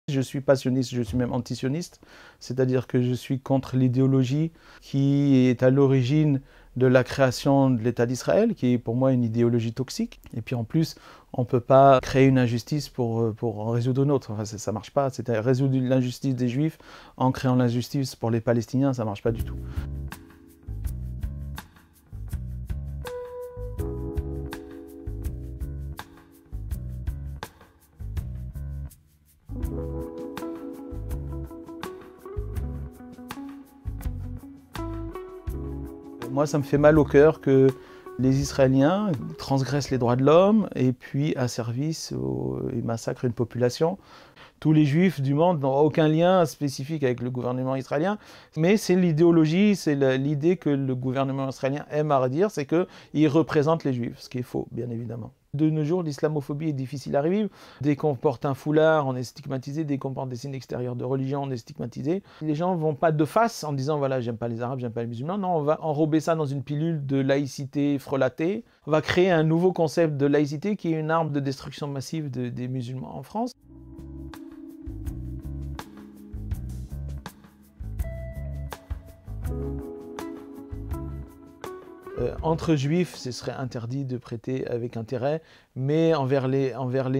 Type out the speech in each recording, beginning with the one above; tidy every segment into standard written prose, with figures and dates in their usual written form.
Je suis pas sioniste, je suis même anti-sioniste, c'est-à-dire que je suis contre l'idéologie qui est à l'origine de la création de l'État d'Israël, qui est pour moi une idéologie toxique. Et puis en plus, on ne peut pas créer une injustice pour en résoudre une autre. Enfin, ça ne marche pas. C'est-à-dire résoudre l'injustice des Juifs en créant l'injustice pour les Palestiniens, ça ne marche pas du tout. Moi, ça me fait mal au cœur que les Israéliens transgressent les droits de l'homme et puis asservissent et massacrent une population. Tous les juifs du monde n'ont aucun lien spécifique avec le gouvernement israélien, mais c'est l'idéologie, c'est l'idée que le gouvernement israélien aime à redire, c'est qu'il représente les juifs, ce qui est faux, bien évidemment. De nos jours, l'islamophobie est difficile à vivre. Dès qu'on porte un foulard, on est stigmatisé. Dès qu'on porte des signes extérieurs de religion, on est stigmatisé. Les gens ne vont pas de face en disant voilà, j'aime pas les arabes, j'aime pas les musulmans. Non, on va enrober ça dans une pilule de laïcité frelatée. On va créer un nouveau concept de laïcité qui est une arme de destruction massive des musulmans en France. Entre juifs, ce serait interdit de prêter avec intérêt, mais envers les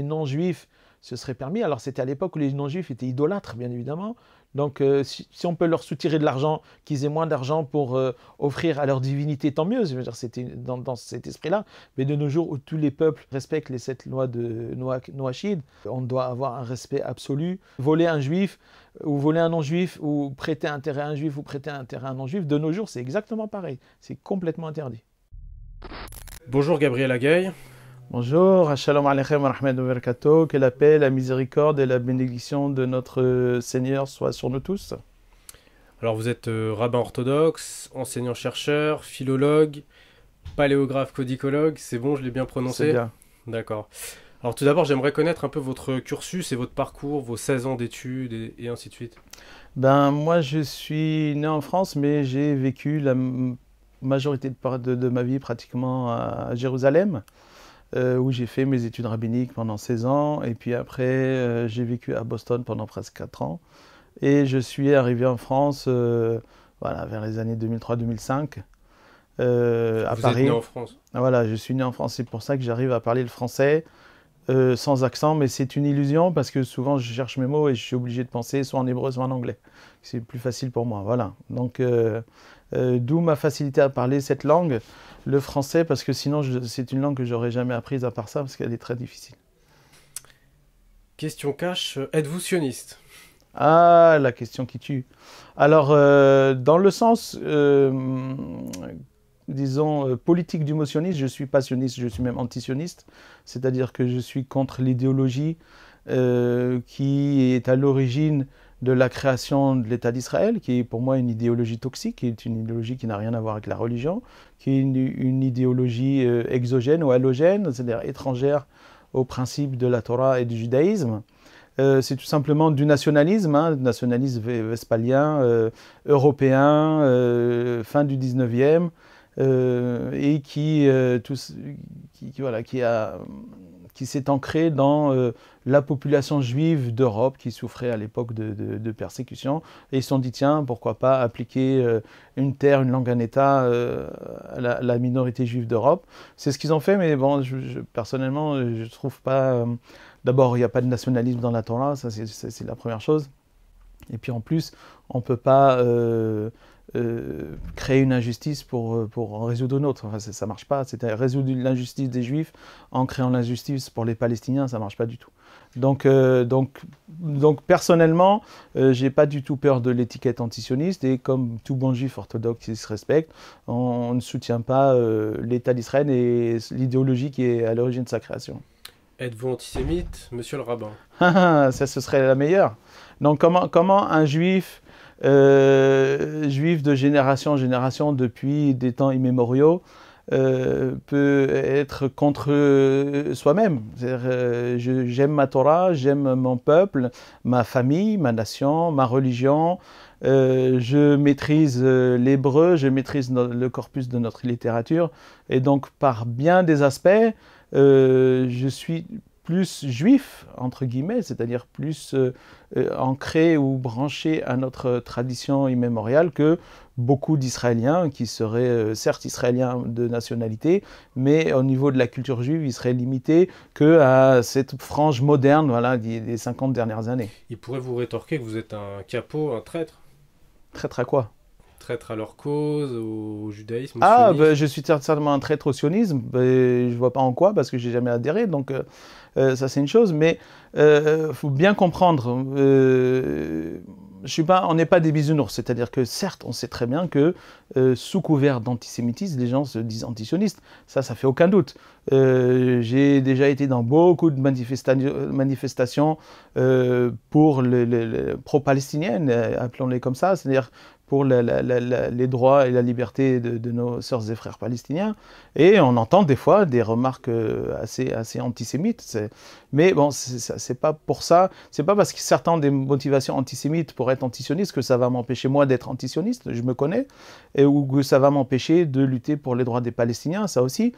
non-juifs, ce serait permis. Alors c'était à l'époque où les non-juifs étaient idolâtres, bien évidemment. Donc si on peut leur soutirer de l'argent, qu'ils aient moins d'argent pour offrir à leur divinité, tant mieux. Je veux dire, c'était dans cet esprit-là. Mais de nos jours, où tous les peuples respectent les 7 lois de Noachid, on doit avoir un respect absolu. Voler un juif, ou voler un non-juif, ou prêter intérêt à un juif, ou prêter intérêt à un non-juif, de nos jours, c'est exactement pareil. C'est complètement interdit. Bonjour Gabriel Agaï. Bonjour, Shalom Aleichem wa rahmatullahi wa barakatuh, que la paix, la miséricorde et la bénédiction de notre Seigneur soient sur nous tous. Alors vous êtes rabbin orthodoxe, enseignant-chercheur, philologue, paléographe, codicologue, c'est bon, je l'ai bien prononcé? C'est bien. D'accord. Alors tout d'abord, j'aimerais connaître un peu votre cursus et votre parcours, vos 16 ans d'études et ainsi de suite. Moi, je suis né en France, mais j'ai vécu la majorité de ma vie pratiquement à Jérusalem, où j'ai fait mes études rabbiniques pendant 16 ans. Et puis après, j'ai vécu à Boston pendant presque 4 ans. Et je suis arrivé en France voilà, vers les années 2003-2005, à Vous êtes Paris. né en France? Voilà, je suis né en France, c'est pour ça que j'arrive à parler le français sans accent, mais c'est une illusion parce que souvent je cherche mes mots et je suis obligé de penser soit en hébreu, soit en anglais. C'est plus facile pour moi, voilà. Donc, d'où ma facilité à parler cette langue, le français, parce que sinon c'est une langue que j'aurais jamais apprise à part ça, parce qu'elle est très difficile. Question cash, êtes-vous sioniste? Ah, la question qui tue. Alors, dans le sens, disons, politique du mot sioniste, je ne suis pas sioniste, je suis même anti-sioniste. C'est-à-dire que je suis contre l'idéologie qui est à l'origine de la création de l'État d'Israël, qui est pour moi une idéologie toxique, qui est une idéologie qui n'a rien à voir avec la religion, qui est une idéologie exogène ou halogène, c'est-à-dire étrangère aux principes de la Torah et du judaïsme. C'est tout simplement du nationalisme, nationalisme westphalien, européen, fin du 19e, et qui s'est ancré dans la population juive d'Europe qui souffrait à l'époque de persécution. Et ils se sont dit, tiens, pourquoi pas appliquer une terre, une langue, un État à la minorité juive d'Europe. C'est ce qu'ils ont fait, mais bon, personnellement, je ne trouve pas... D'abord, il n'y a pas de nationalisme dans la Torah, ça c'est la première chose. Et puis en plus, on ne peut pas créer une injustice pour en résoudre une autre. Enfin, ça ne marche pas. C'est-à-dire résoudre l'injustice des Juifs en créant l'injustice pour les Palestiniens, ça ne marche pas du tout. Donc personnellement, je n'ai pas du tout peur de l'étiquette antisioniste. Et comme tout bon Juif orthodoxe qui se respecte, on ne soutient pas l'État d'Israël et l'idéologie qui est à l'origine de sa création. Êtes-vous antisémite, monsieur le rabbin? Ça, ce serait la meilleure. Donc, comment un juif, juif de génération en génération, depuis des temps immémoriaux, peut être contre soi-même? J'aime ma Torah, j'aime mon peuple, ma famille, ma nation, ma religion. Je maîtrise l'hébreu, je maîtrise le corpus de notre littérature. Et donc, par bien des aspects, je suis plus juif, entre guillemets, c'est-à-dire plus ancré ou branché à notre tradition immémoriale que beaucoup d'Israéliens qui seraient certes israéliens de nationalité, mais au niveau de la culture juive, ils seraient limités qu'à cette frange moderne voilà, des 50 dernières années. Ils pourraient vous rétorquer que vous êtes un capot, un traître. Traître à quoi? Traître à leur cause, au judaïsme, au Ah, sionisme. je suis certainement un traître au sionisme, je ne vois pas en quoi, parce que j'ai jamais adhéré, donc ça c'est une chose, mais faut bien comprendre, on n'est pas des bisounours, c'est-à-dire que certes, on sait très bien que sous couvert d'antisémitisme, les gens se disent antisionistes, ça fait aucun doute. J'ai déjà été dans beaucoup de manifestations pour pro-palestiniennes, appelons-les comme ça, c'est-à-dire pour les droits et la liberté de nos sœurs et frères palestiniens. Et on entend des fois des remarques assez antisémites. Mais bon, c'est pas pour ça. C'est pas parce que certains ont des motivations antisémites pour être antisionistes que ça va m'empêcher moi d'être antisioniste, je me connais, ou que ça va m'empêcher de lutter pour les droits des Palestiniens, ça aussi,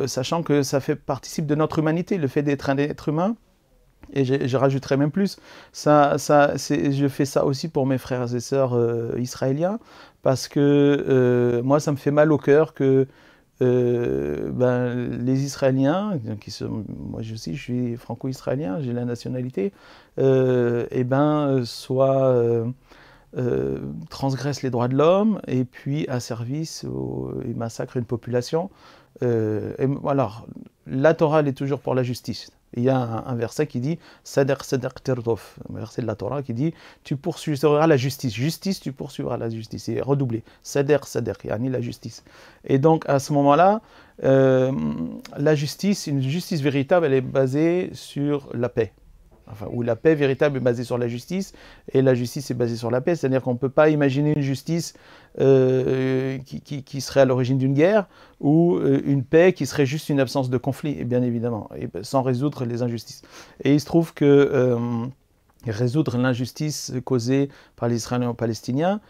sachant que ça participe de notre humanité, le fait d'être un être humain. Et je rajouterais même plus, je fais ça aussi pour mes frères et sœurs israéliens, parce que moi, ça me fait mal au cœur que les Israéliens, moi aussi, je suis franco-israélien, j'ai la nationalité, transgressent les droits de l'homme et puis asservissent et massacrent une population. Alors, la Torah, elle est toujours pour la justice. Il y a un verset qui dit « Sadr sadr tirdof », un verset de la Torah qui dit « Tu poursuivras la justice ». Justice, tu poursuivras la justice. C'est redoublé. « Sadr sadr », yani la justice. Et donc, à ce moment-là, la justice, une justice véritable, elle est basée sur la paix. Enfin, où la paix véritable est basée sur la justice, et la justice est basée sur la paix. C'est-à-dire qu'on ne peut pas imaginer une justice qui serait à l'origine d'une guerre, ou une paix qui serait juste une absence de conflit, bien évidemment, et sans résoudre les injustices. Et il se trouve que résoudre l'injustice causée par les Israéliens aux Palestiniens,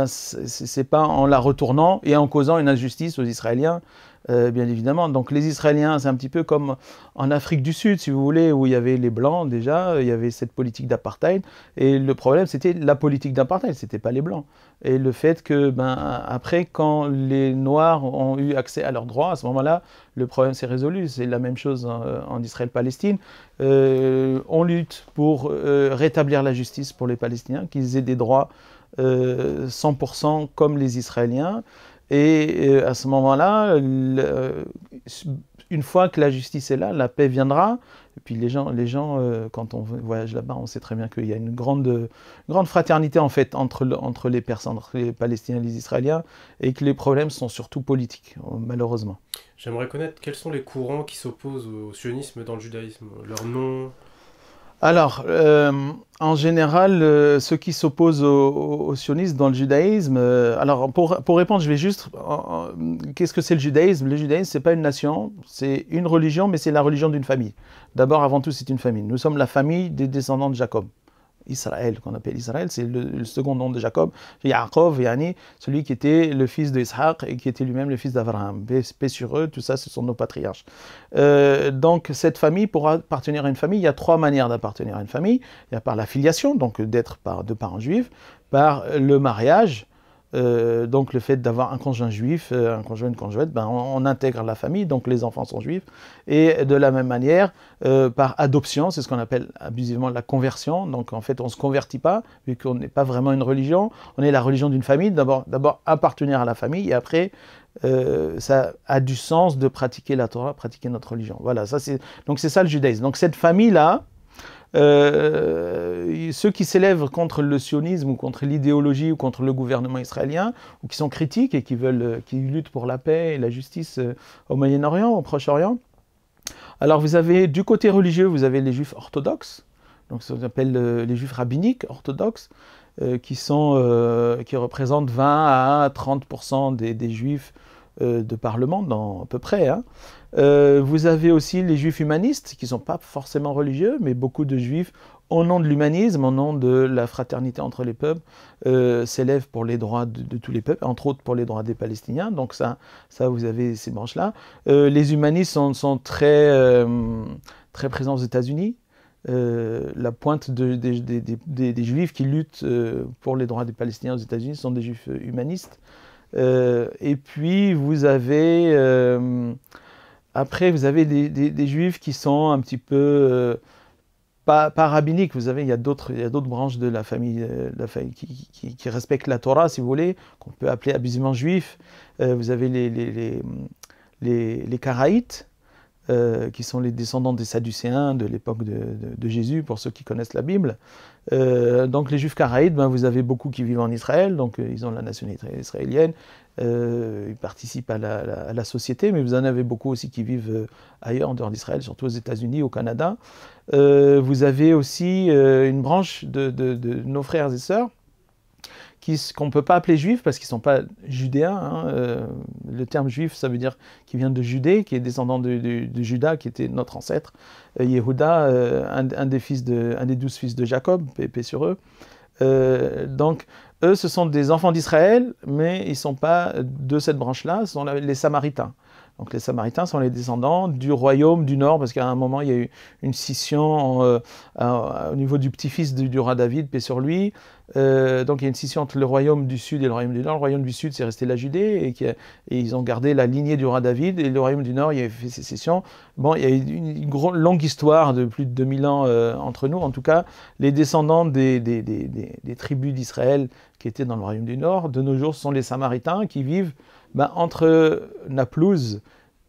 c'est pas en la retournant et en causant une injustice aux Israéliens, bien évidemment. Donc les Israéliens, c'est un petit peu comme en Afrique du Sud, si vous voulez, où il y avait les Blancs déjà, il y avait cette politique d'apartheid, et le problème c'était la politique d'apartheid, c'était pas les Blancs. Et le fait que, après, quand les Noirs ont eu accès à leurs droits, à ce moment-là, le problème s'est résolu. C'est la même chose en Israël-Palestine. On lutte pour rétablir la justice pour les Palestiniens, qu'ils aient des droits 100% comme les Israéliens. Et à ce moment-là, une fois que la justice est là, la paix viendra. Et puis les gens quand on voyage là-bas, on sait très bien qu'il y a une grande fraternité en fait entre les personnes, entre les Palestiniens et les Israéliens, et que les problèmes sont surtout politiques, malheureusement. J'aimerais connaître quels sont les courants qui s'opposent au sionisme dans le judaïsme, leur nom. Alors, en général, ceux qui s'opposent au sionisme dans le judaïsme, alors pour répondre, je vais juste, qu'est-ce que c'est le judaïsme? Le judaïsme, c'est pas une nation, c'est une religion, mais c'est la religion d'une famille. D'abord, avant tout, c'est une famille. Nous sommes la famille des descendants de Jacob. Israël, qu'on appelle Israël, c'est le second nom de Jacob. Yaakov, yani, celui qui était le fils d'Ishaq et qui était lui-même le fils d'Abraham. Paix sur eux, tout ça, ce sont nos patriarches. Donc, cette famille, pour appartenir à une famille, il y a trois manières d'appartenir à une famille. Il y a par la filiation, donc d'être de parents juifs, par le mariage, donc le fait d'avoir un conjoint juif, un conjoint, une conjointe, on intègre la famille, donc les enfants sont juifs, et de la même manière, par adoption, c'est ce qu'on appelle abusivement la conversion, donc en fait on ne se convertit pas, vu qu'on n'est pas vraiment une religion, on est la religion d'une famille, d'abord appartenir à la famille, et après ça a du sens de pratiquer la Torah, pratiquer notre religion. Voilà, donc c'est ça le judaïsme. Donc cette famille-là, ceux qui s'élèvent contre le sionisme ou contre l'idéologie ou contre le gouvernement israélien ou qui sont critiques et qui luttent pour la paix et la justice au Moyen-Orient, au Proche-Orient. Alors vous avez du côté religieux, vous avez les juifs orthodoxes, donc ce qu'on appelle les juifs rabbiniques orthodoxes, qui représentent 20 à 30% des juifs de par le monde, à peu près. Hein. Vous avez aussi les juifs humanistes, qui ne sont pas forcément religieux, mais beaucoup de juifs au nom de l'humanisme, au nom de la fraternité entre les peuples, s'élève pour les droits de tous les peuples, entre autres pour les droits des Palestiniens. Donc ça vous avez ces branches-là. Les humanistes sont très, très présents aux États-Unis. La pointe des Juifs qui luttent pour les droits des Palestiniens aux États-Unis sont des Juifs humanistes. Et puis vous avez après vous avez des Juifs qui sont un petit peu pas rabbiniques. Vous savez, il y a d'autres branches de la famille, qui respectent la Torah, si vous voulez, qu'on peut appeler abusivement juifs. Vous avez les Karaïtes, qui sont les descendants des Sadducéens de l'époque de Jésus, pour ceux qui connaissent la Bible. Donc les Juifs karaïtes, vous avez beaucoup qui vivent en Israël, donc ils ont la nationalité israélienne, ils participent à la société, mais vous en avez beaucoup aussi qui vivent ailleurs, en dehors d'Israël, surtout aux États-Unis, au Canada. Vous avez aussi une branche de nos frères et sœurs, qu'on ne peut pas appeler juifs parce qu'ils ne sont pas judéens. Hein. Le terme juif, ça veut dire qu'il vient de Judée, qui est descendant de Judas, qui était notre ancêtre. Yehuda, un des 12 fils de Jacob, paix sur eux. Donc, eux, ce sont des enfants d'Israël, mais ils ne sont pas de cette branche-là, ce sont les Samaritains. Donc les Samaritains sont les descendants du royaume du Nord, parce qu'à un moment, il y a eu une scission au niveau du petit-fils du roi David, paix sur lui. Donc il y a une scission entre le royaume du Sud et le royaume du Nord. Le royaume du Sud, c'est resté la Judée, et ils ont gardé la lignée du roi David. Et le royaume du Nord, il y a fait sécession. Bon, il y a eu une longue histoire de plus de 2000 ans entre nous. En tout cas, les descendants des tribus d'Israël qui étaient dans le royaume du Nord, de nos jours, ce sont les Samaritains qui vivent entre Naplouse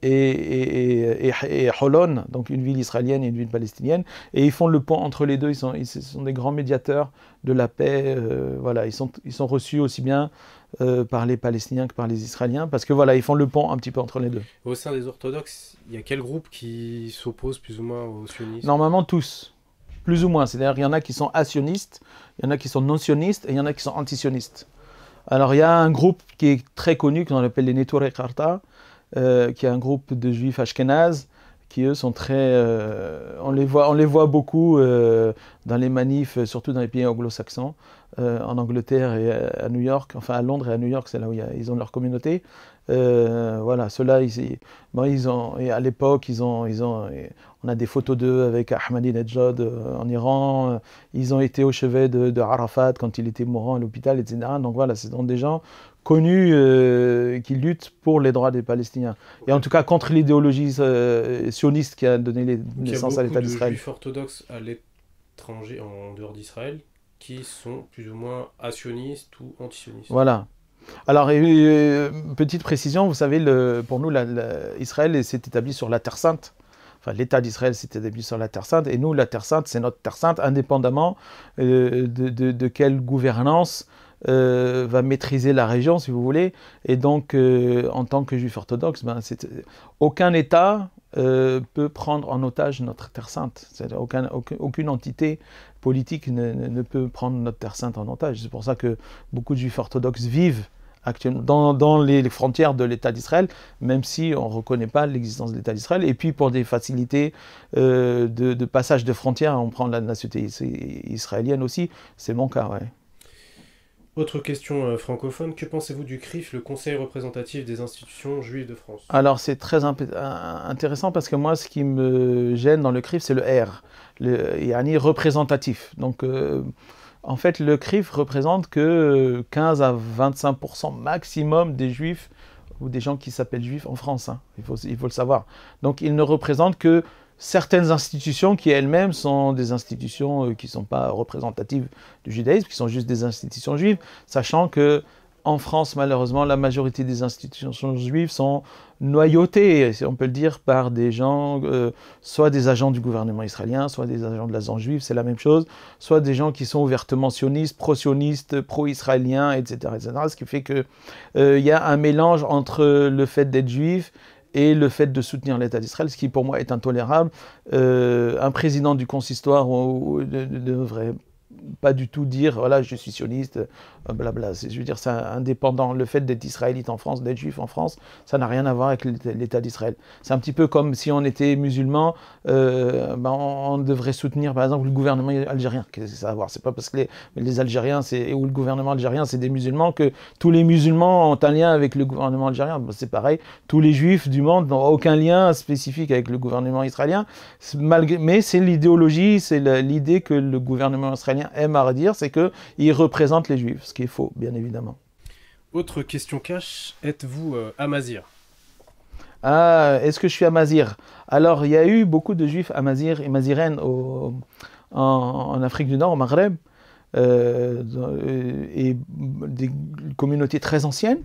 et Holon, donc une ville israélienne et une ville palestinienne, et ils font le pont entre les deux. Ils sont des grands médiateurs de la paix. Voilà, ils sont reçus aussi bien par les Palestiniens que par les Israéliens, parce que voilà, ils font le pont un petit peu entre les deux. Au sein des orthodoxes, il y a quel groupe qui s'oppose plus ou moins au sionisme? Normalement tous, plus ou moins. C'est-à-dire qu'il y en a qui sont assionistes, il y en a qui sont non-sionistes, et il y en a qui sont anti-sionistes. Alors il y a un groupe qui est très connu, qu'on appelle les Neturei Karta, qui est un groupe de juifs ashkénazes, qui eux sont très... on les voit beaucoup dans les manifs, surtout dans les pays anglo-saxons, en Angleterre et à New York, enfin à Londres et à New York, c'est là où ils ont leur communauté. Voilà, ceux-là, et à l'époque, on a des photos d'eux avec Ahmadinejad en Iran. Ils ont été au chevet de Arafat quand il était mourant à l'hôpital, etc. Donc voilà, ce sont des gens connus qui luttent pour les droits des Palestiniens. Et en tout cas contre l'idéologie sioniste qui a donné naissance à l'État d'Israël. Il y a beaucoup de juifs orthodoxes à l'étranger, en dehors d'Israël, qui sont plus ou moins assionistes ou antisionistes. Voilà. Alors, petite précision, vous savez, pour nous, Israël s'est établi sur la Terre Sainte. Enfin, l'État d'Israël s'est établi sur la Terre Sainte, et nous, la Terre Sainte, c'est notre Terre Sainte, indépendamment de quelle gouvernance va maîtriser la région, si vous voulez. Et donc, en tant que juif orthodoxe, aucun État peut prendre en otage notre Terre Sainte. C'est-à-dire aucune entité politique ne peut prendre notre Terre Sainte en otage. C'est pour ça que beaucoup de juifs orthodoxes vivent actuellement dans les frontières de l'État d'Israël, même si on ne reconnaît pas l'existence de l'État d'Israël. Et puis pour des facilités de passage de frontières, on prend la nationalité israélienne aussi. C'est mon cas, ouais. Autre question francophone, que pensez-vous du CRIF, le Conseil représentatif des institutions juives de France? Alors c'est très intéressant, parce que moi, ce qui me gêne dans le CRIF, c'est le R, yani représentatif. Donc en fait, le CRIF représente que 15 à 25% maximum des juifs, ou des gens qui s'appellent juifs en France, hein. Il faut le savoir. Donc il ne représente que certaines institutions qui elles-mêmes sont des institutions qui ne sont pas représentatives du judaïsme, qui sont juste des institutions juives, sachant que en France, malheureusement, la majorité des institutions juives sont noyautées, si on peut le dire, par des gens, soit des agents du gouvernement israélien, soit des agents de l'agence juive, c'est la même chose, soit des gens qui sont ouvertement sionistes, pro-sionistes, pro-israéliens, etc., etc. Ce qui fait qu'il y a un mélange entre le fait d'être juif et le fait de soutenir l'État d'Israël, ce qui pour moi est intolérable. Un président du consistoire ne devrait pas du tout dire, voilà, je suis sioniste, blabla. Je veux dire, c'est indépendant. Le fait d'être israélite en France, d'être juif en France, ça n'a rien à voir avec l'État d'Israël. C'est un petit peu comme si on était musulman, on devrait soutenir, par exemple, le gouvernement algérien. Qu'est-ce que ça a à voir? C'est pas parce que les Algériens, ou le gouvernement algérien, c'est des musulmans, que tous les musulmans ont un lien avec le gouvernement algérien. C'est pareil, tous les juifs du monde n'ont aucun lien spécifique avec le gouvernement israélien. Mais c'est l'idéologie, c'est l'idée que le gouvernement israélien aime à redire, c'est qu'il représente les juifs, ce qui est faux, bien évidemment. Autre question cash, êtes-vous amazir? Ah, est-ce que je suis amazir? Alors, il y a eu beaucoup de juifs amazirs et mazirènes en Afrique du Nord, au Maghreb, et des communautés très anciennes.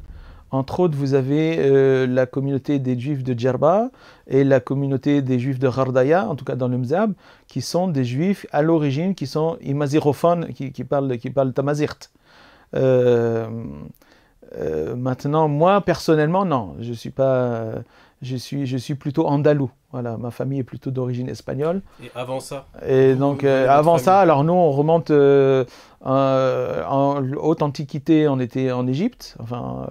Entre autres, vous avez la communauté des juifs de Djerba et la communauté des juifs de Ghardaya, en tout cas dans le Mzab, qui sont des juifs à l'origine, qui sont imazirophones, qui parlent tamazirt. Maintenant, moi, personnellement, non, je suis pas... je suis plutôt andalou. Voilà, ma famille est plutôt d'origine espagnole. Et avant ça? Et donc, avant ça, alors nous, on remonte en haute antiquité, on était en Égypte, enfin,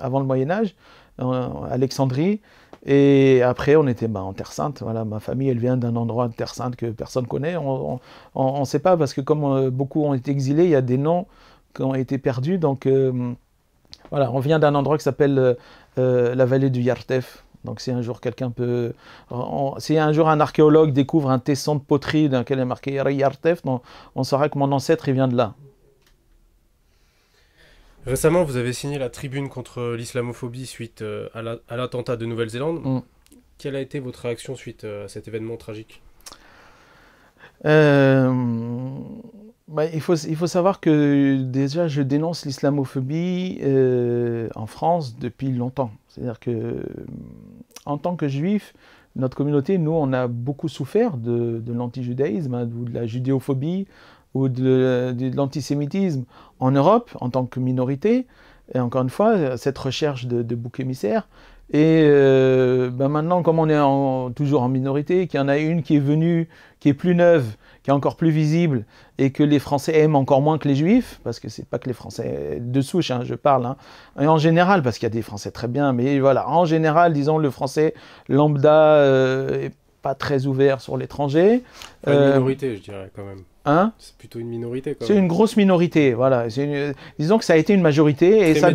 avant le Moyen-Âge, en Alexandrie. Et après, on était en Terre Sainte. Voilà, ma famille, elle vient d'un endroit de Terre Sainte que personne ne connaît. On ne sait pas, parce que comme beaucoup ont été exilés, il y a des noms qui ont été perdus. Donc, voilà, on vient d'un endroit qui s'appelle la vallée du Yartef. Donc si un jour quelqu'un peut... si un jour un archéologue découvre un tesson de poterie dans lequel est marqué Yartef, on saura que mon ancêtre il vient de là. Récemment, vous avez signé la tribune contre l'islamophobie suite à l'attentat de Nouvelle-Zélande. Quelle a été votre réaction suite à cet événement tragique? Il faut savoir que déjà je dénonce l'islamophobie en France depuis longtemps. C'est-à-dire que en tant que juif, notre communauté, nous, on a beaucoup souffert de l'antijudaïsme, ou de la judéophobie, ou de l'antisémitisme en Europe, en tant que minorité. Et encore une fois, cette recherche de bouc émissaire. Et maintenant, comme on est toujours en minorité, qu'il y en a une qui est venue, qui est plus neuve, qui est encore plus visible, et que les Français aiment encore moins que les Juifs, parce que c'est pas que les Français de souche, hein, je parle, hein, et en général, parce qu'il y a des Français très bien, mais voilà, en général, disons, le Français lambda est pas très ouvert sur l'étranger. Une minorité, je dirais, quand même. Hein? C'est plutôt une minorité, quand même. C'est une grosse minorité, voilà. Disons que ça a été une majorité, et ça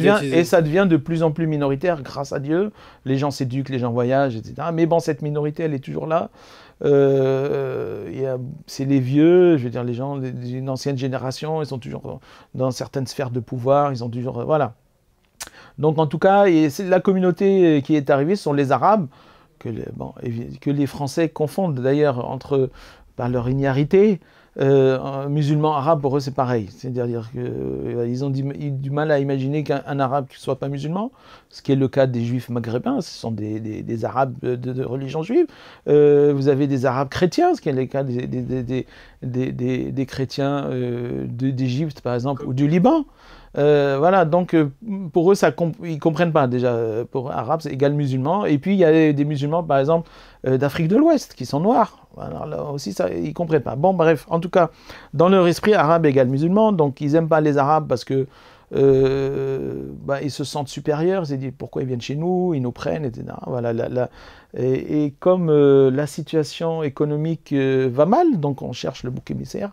devient de plus en plus minoritaire, grâce à Dieu. Les gens s'éduquent, les gens voyagent, etc. Mais bon, cette minorité, elle est toujours là. C'est les vieux, je veux dire, les gens d'une ancienne génération, ils sont toujours dans certaines sphères de pouvoir, ils ont toujours... voilà. Donc en tout cas, la communauté qui est arrivée, ce sont les Arabes, que les Français confondent d'ailleurs par leur ignarité. Musulmans, arabes, pour eux c'est pareil. C'est-à-dire qu'ils ont du mal à imaginer qu'un arabe ne soit pas musulman, ce qui est le cas des juifs maghrébins, ce sont des arabes de religion juive. Vous avez des arabes chrétiens, ce qui est le cas des chrétiens d'Égypte par exemple, ou du Liban. Voilà, donc pour eux, ils ne comprennent pas déjà. Pour arabes, c'est égal musulman. Et puis il y a des musulmans, par exemple, d'Afrique de l'Ouest, qui sont noirs. Alors là aussi, ça, ils ne comprennent pas. Bon, bref, en tout cas, dans leur esprit, arabe égale musulman. Donc ils n'aiment pas les arabes parce que ils se sentent supérieurs. Ils se disent pourquoi ils viennent chez nous, ils nous prennent, etc. Voilà, et comme la situation économique va mal, donc on cherche le bouc émissaire.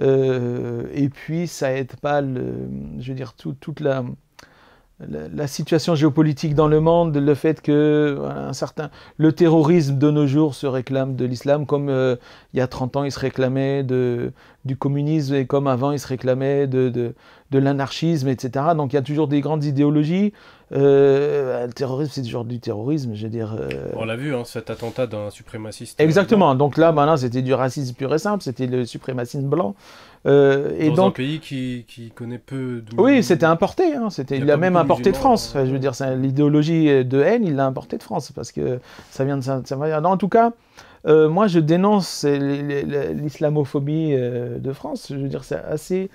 Et puis ça aide pas je veux dire toute la situation géopolitique dans le monde, le fait que le terrorisme de nos jours se réclame de l'islam, comme il y a 30 ans il se réclamait du communisme, et comme avant il se réclamait de l'anarchisme, etc. Donc il y a toujours des grandes idéologies. Le terrorisme, c'est toujours du terrorisme, je veux dire. On l'a vu, hein, cet attentat d'un suprémaciste. Exactement. Donc là, maintenant, c'était du racisme pur et simple, c'était le suprémacisme blanc. Dans un pays qui connaît peu de... Oui, c'était importé. Hein, il l'a même importé de France. Je veux dire, l'idéologie de haine, il l'a importé de France, parce que ça vient de ça. En tout cas, moi, je dénonce l'islamophobie de France. Je veux dire, c'est assez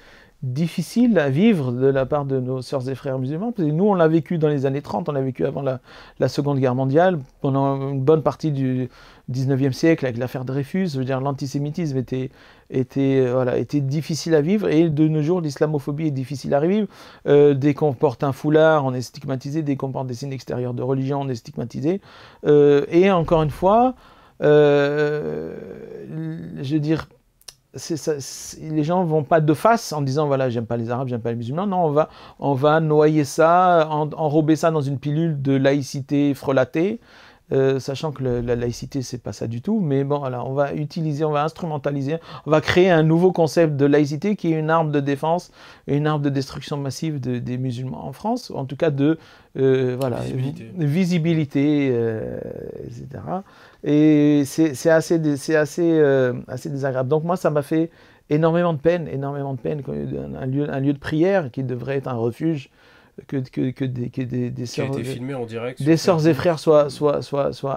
difficile à vivre de la part de nos sœurs et frères musulmans. Parce que nous, on l'a vécu dans les années 30, on l'a vécu avant la Seconde Guerre mondiale, pendant une bonne partie du 19e siècle, avec l'affaire Dreyfus. Je veux dire, l'antisémitisme était difficile à vivre, et de nos jours, l'islamophobie est difficile à vivre. Dès qu'on porte un foulard, on est stigmatisé. Dès qu'on porte des signes extérieurs de religion, on est stigmatisé. Et encore une fois, je veux dire, les gens ne vont pas de face en disant voilà, j'aime pas les Arabes, j'aime pas les musulmans. Non, on va noyer ça, enrober ça dans une pilule de laïcité frelatée, sachant que la laïcité, c'est pas ça du tout. Mais bon, voilà, on va instrumentaliser, on va créer un nouveau concept de laïcité qui est une arme de défense et une arme de destruction massive des musulmans en France, en tout cas de visibilité, etc. Et c'est assez désagréable. Donc moi, ça m'a fait énormément de peine, un lieu de prière qui devrait être un refuge, que des sœurs, qui a été filmé en direct, des sœurs et frères soient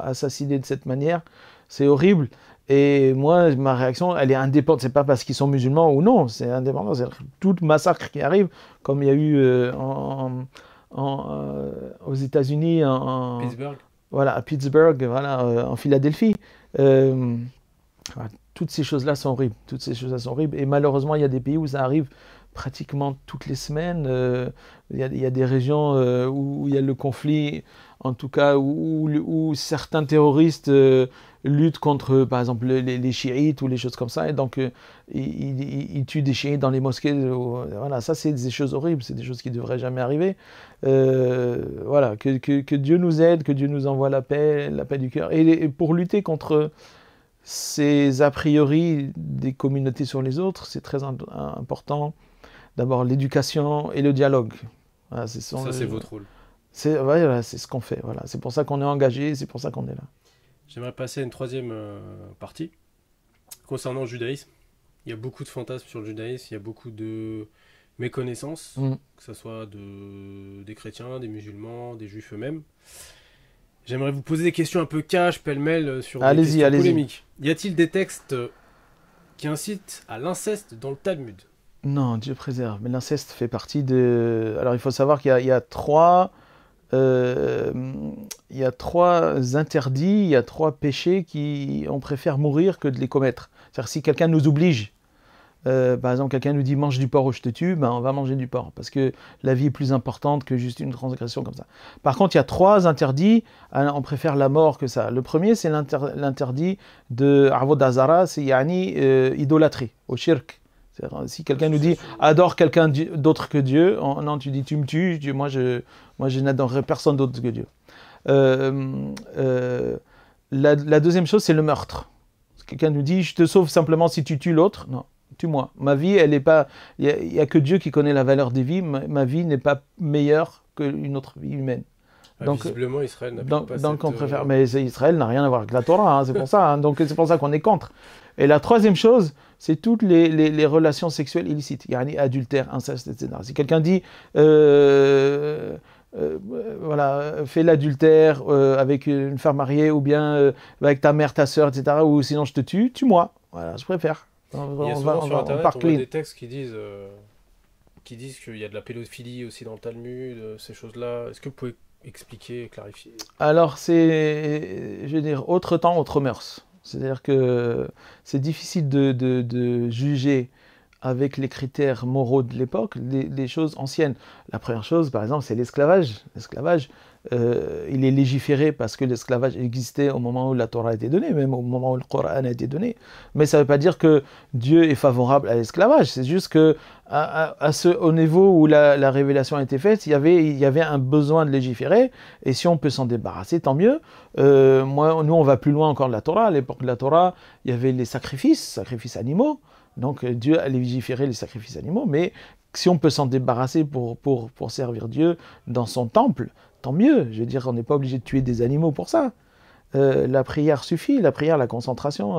assassinés de cette manière. C'est horrible. Et moi, ma réaction, elle est indépendante. C'est pas parce qu'ils sont musulmans ou non, c'est indépendant. C'est tout massacre qui arrive, comme il y a eu aux États-Unis, Pittsburgh. Voilà, à Pittsburgh, voilà, en Philadelphie. Toutes ces choses-là sont horribles. Toutes ces choses-là sont horribles. Et malheureusement, il y a des pays où ça arrive pratiquement toutes les semaines. Il y a des régions où il y a le conflit, en tout cas, où certains terroristes luttent contre, par exemple, les chiites ou les choses comme ça. Et donc, ils tuent des chiites dans les mosquées. Voilà, ça, c'est des choses horribles. C'est des choses qui ne devraient jamais arriver. Voilà, que Dieu nous aide, que Dieu nous envoie la paix du cœur. Et pour lutter contre ces a priori des communautés sur les autres, c'est très important. D'abord l'éducation et le dialogue. Voilà, c'est votre rôle. C'est ce qu'on fait. Voilà. C'est pour ça qu'on est engagé, c'est pour ça qu'on est là. J'aimerais passer à une troisième partie concernant le judaïsme. Il y a beaucoup de fantasmes sur le judaïsme, il y a beaucoup de méconnaissances, que ce soit des chrétiens, des musulmans, des juifs eux-mêmes. J'aimerais vous poser des questions un peu cash, pêle-mêle, sur des questions polémiques. Y a-t-il des textes qui incitent à l'inceste dans le Talmud ? Non, Dieu préserve. Mais l'inceste fait partie de... Alors il faut savoir qu'il y a trois interdits, il y a trois péchés on préfère mourir que de les commettre. C'est-à-dire si quelqu'un nous oblige, par exemple quelqu'un nous dit mange du porc ou je te tue, ben on va manger du porc parce que la vie est plus importante que juste une transgression comme ça. Par contre, il y a trois interdits, on préfère la mort que ça. Le premier, c'est l'interdit de Avodah Zara, c'est idolâtrie, au shirk. Si quelqu'un nous dit adore quelqu'un d'autre que Dieu, non, tu dis tu me tues, moi je n'adorerai personne d'autre que Dieu. La deuxième chose, c'est le meurtre. Si quelqu'un nous dit je te sauve simplement si tu tues l'autre, non, tue-moi. Ma vie, elle est pas. Il y a que Dieu qui connaît la valeur des vies. Ma vie n'est pas meilleure qu'une autre vie humaine. Donc, visiblement, Israël n'a pas donc on préfère. Mais Israël n'a rien à voir avec la Torah, hein, c'est pour ça. Hein, donc c'est pour ça qu'on est contre. Et la troisième chose, c'est toutes les relations sexuelles illicites, yani adultère, inceste, etc. Si quelqu'un dit, voilà, fais l'adultère avec une femme mariée ou bien avec ta mère, ta sœur, etc. Ou sinon je te tue, tue-moi. Voilà, je préfère. Il y a souvent sur Internet, on voit des textes qui disent qu'il y a de la pédophilie aussi dans le Talmud, ces choses-là. Est-ce que vous pouvez expliquer, clarifier ? Alors c'est, je veux dire, autre temps, autre mœurs. C'est-à-dire que c'est difficile de juger avec les critères moraux de l'époque les choses anciennes. La première chose, par exemple, c'est l'esclavage. L'esclavage, il est légiféré parce que l'esclavage existait au moment où la Torah a été donnée, même au moment où le Coran a été donné. Mais ça ne veut pas dire que Dieu est favorable à l'esclavage. C'est juste que au niveau où la révélation a été faite, il y avait un besoin de légiférer. Et si on peut s'en débarrasser, tant mieux. Nous, on va plus loin encore de la Torah. À l'époque de la Torah, il y avait les sacrifices animaux. Donc Dieu a légiféré les sacrifices animaux. Mais si on peut s'en débarrasser pour servir Dieu dans son temple, tant mieux. Je veux dire, on n'est pas obligé de tuer des animaux pour ça. La prière suffit, la prière, la concentration.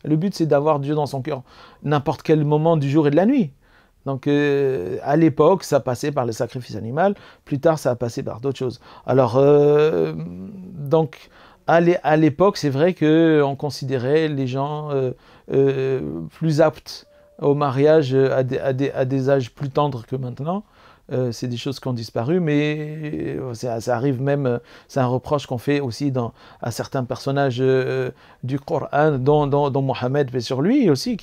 Le but, c'est d'avoir Dieu dans son cœur n'importe quel moment du jour et de la nuit. Donc, à l'époque, ça passait par le sacrifice animal. Plus tard, ça a passé par d'autres choses. Alors, donc, à l'époque, c'est vrai qu'on considérait les gens plus aptes au mariage à des âges plus tendres que maintenant. C'est des choses qui ont disparu, mais ça arrive même, c'est un reproche qu'on fait aussi à certains personnages du Coran, dont Mohammed, mais sur lui aussi,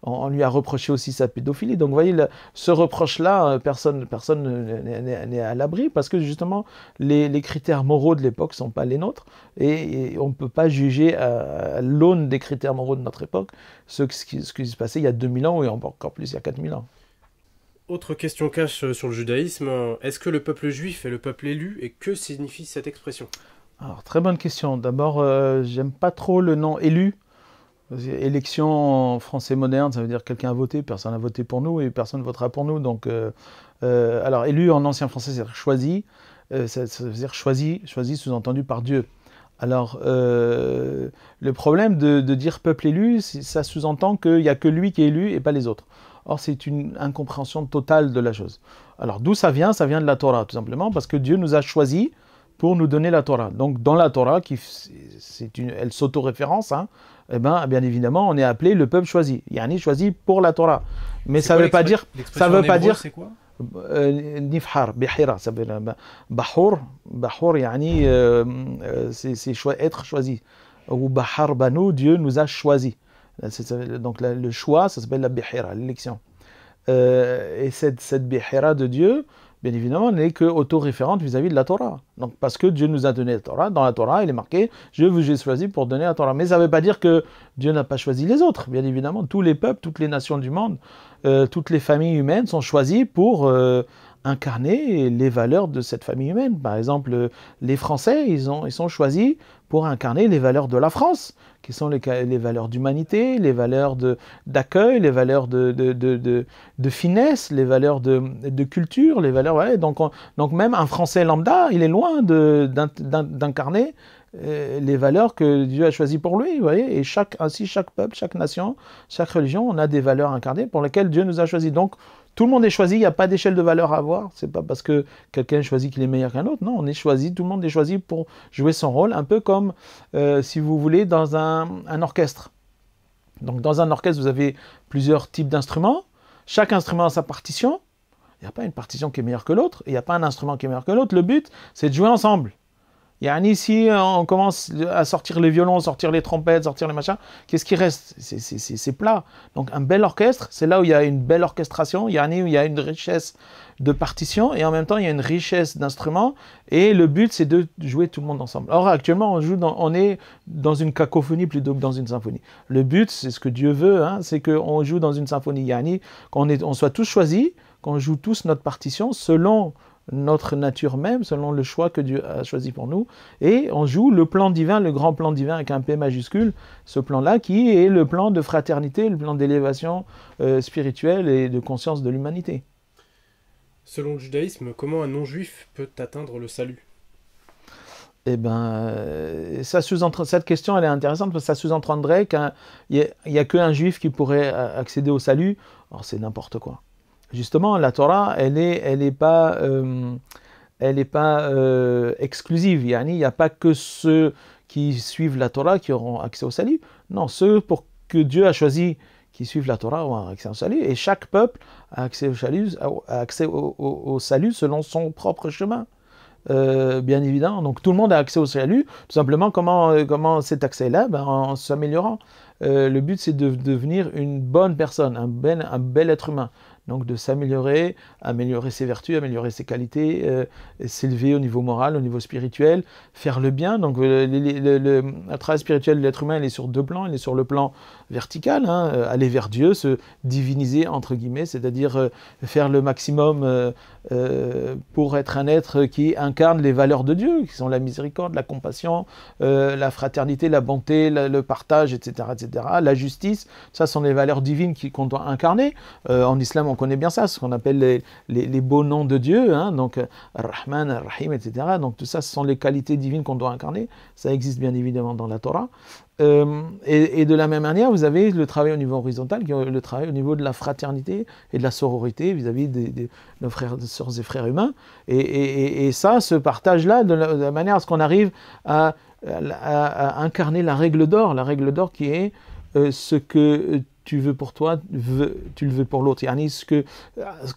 on lui a reproché aussi sa pédophilie. Donc vous voyez, ce reproche-là, personne n'est à l'abri, parce que justement, les critères moraux de l'époque ne sont pas les nôtres, et on ne peut pas juger à l'aune des critères moraux de notre époque ce qui se passait il y a 2000 ans, et encore plus il y a 4000 ans. Autre question cash sur le judaïsme, est-ce que le peuple juif est le peuple élu et que signifie cette expression? Alors, très bonne question. D'abord, j'aime pas trop le nom élu. Élection en français moderne, ça veut dire quelqu'un a voté, personne n'a voté pour nous et personne ne votera pour nous. Donc, alors, élu en ancien français, c'est-à-dire choisi, ça veut dire choisi sous-entendu par Dieu. Alors, le problème de dire peuple élu, ça sous-entend qu'il n'y a que lui qui est élu et pas les autres. Or, c'est une incompréhension totale de la chose. Alors, d'où ça vient? Ça vient de la Torah, tout simplement, parce que Dieu nous a choisis pour nous donner la Torah. Donc, dans la Torah, elle s'auto-référence, hein, bien évidemment, on est appelé le peuple choisi. Yani choisi pour la Torah. Mais ça ne veut pas dire... Ça veut pas dire... C'est quoi? Nifhar, bihira, ça veut dire Bahour, yani, c'est être choisi. Ou Bahar Banu, Dieu nous a choisis. Donc le choix, ça s'appelle la bihira, l'élection. Et cette bihira de Dieu, bien évidemment, n'est que auto-référente vis-à-vis de la Torah. Donc parce que Dieu nous a donné la Torah, dans la Torah, il est marqué « Je vous ai choisi pour donner la Torah ». Mais ça ne veut pas dire que Dieu n'a pas choisi les autres. Bien évidemment, tous les peuples, toutes les nations du monde, toutes les familles humaines sont choisies pour incarner les valeurs de cette famille humaine. Par exemple, les Français, ils sont choisis pour incarner les valeurs de la France, qui sont les valeurs d'humanité, les valeurs d'accueil, les valeurs de finesse, les valeurs de culture, les valeurs... Ouais, donc même un Français lambda, il est loin d'incarner les valeurs que Dieu a choisies pour lui. Vous voyez, et chaque peuple, chaque nation, chaque religion, on a des valeurs incarnées pour lesquelles Dieu nous a choisis. Donc, tout le monde est choisi, il n'y a pas d'échelle de valeur à avoir. C'est pas parce que quelqu'un est choisi qu'il est meilleur qu'un autre. Non, on est choisi, tout le monde est choisi pour jouer son rôle, un peu comme, si vous voulez, dans un orchestre. Donc, dans un orchestre, vous avez plusieurs types d'instruments. Chaque instrument a sa partition. Il n'y a pas une partition qui est meilleure que l'autre. Il n'y a pas un instrument qui est meilleur que l'autre. Le but, c'est de jouer ensemble. Yani, si on commence à sortir les violons, sortir les trompettes, sortir les machins, qu'est-ce qui reste? C'est plat. Donc un bel orchestre, c'est là où il y a une belle orchestration, yani, où il y a une richesse de partitions, et en même temps il y a une richesse d'instruments, et le but c'est de jouer tout le monde ensemble. Or actuellement on est dans une cacophonie plutôt que dans une symphonie. Le but, c'est ce que Dieu veut, hein, c'est qu'on joue dans une symphonie, yani, qu'on soit tous choisis, qu'on joue tous notre partition selon notre nature même, selon le choix que Dieu a choisi pour nous, et on joue le plan divin, le grand plan divin avec un P majuscule, ce plan-là qui est le plan de fraternité, le plan d'élévation spirituelle et de conscience de l'humanité. Selon le judaïsme, comment un non-juif peut atteindre le salut? Eh bien, cette question elle est intéressante parce que ça sous-entendrait qu'il n'y a qu'un juif qui pourrait accéder au salut. Alors c'est n'importe quoi. Justement, la Torah, elle est pas exclusive. Il n'y a pas que ceux qui suivent la Torah qui auront accès au salut. Non, ceux pour que Dieu a choisi qui suivent la Torah auront accès au salut. Et chaque peuple a accès au salut selon son propre chemin. Bien évidemment. Donc tout le monde a accès au salut. Tout simplement, comment cet accès-là? En s'améliorant. Le but, c'est de devenir une bonne personne, un bel être humain. Donc de s'améliorer, améliorer ses vertus, améliorer ses qualités, s'élever au niveau moral, au niveau spirituel, faire le bien. Donc le travail spirituel de l'être humain, il est sur deux plans. Il est sur le plan vertical, hein, aller vers Dieu, se diviniser entre guillemets, c'est-à-dire faire le maximum pour être un être qui incarne les valeurs de Dieu, qui sont la miséricorde, la compassion, la fraternité, la bonté, le partage, etc., etc., la justice. Ça sont les valeurs divines qu'on doit incarner. En islam, on connaît bien ça, ce qu'on appelle les beaux noms de Dieu, hein, donc Ar-Rahman, Ar-Rahim, etc. Donc tout ça, ce sont les qualités divines qu'on doit incarner. Ça existe bien évidemment dans la Torah. Et de la même manière, vous avez le travail au niveau horizontal, qui est le travail au niveau de la fraternité et de la sororité vis-à-vis de nos frères, sœurs et frères humains. Et ça, ce partage-là, de la manière à ce qu'on arrive à incarner la règle d'or qui est ce que tu veux pour toi, tu le veux pour l'autre.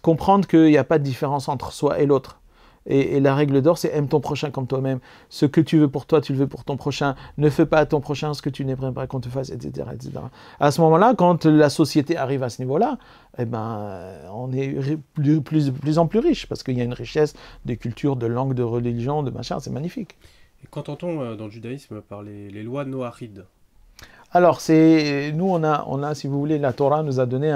Comprendre qu'il n'y a pas de différence entre soi et l'autre. Et la règle d'or, c'est aime ton prochain comme toi-même. Ce que tu veux pour toi, tu le veux pour ton prochain. Ne fais pas à ton prochain ce que tu n'aimerais pas qu'on te fasse, etc., etc. À ce moment-là, quand la société arrive à ce niveau-là, eh ben, on est de plus en plus riche, parce qu'il y a une richesse de culture, de langue, de religion, de machin, c'est magnifique. Et qu'entend-on dans le judaïsme par les lois noachides? Alors, nous, on a, si vous voulez, la Torah nous a donné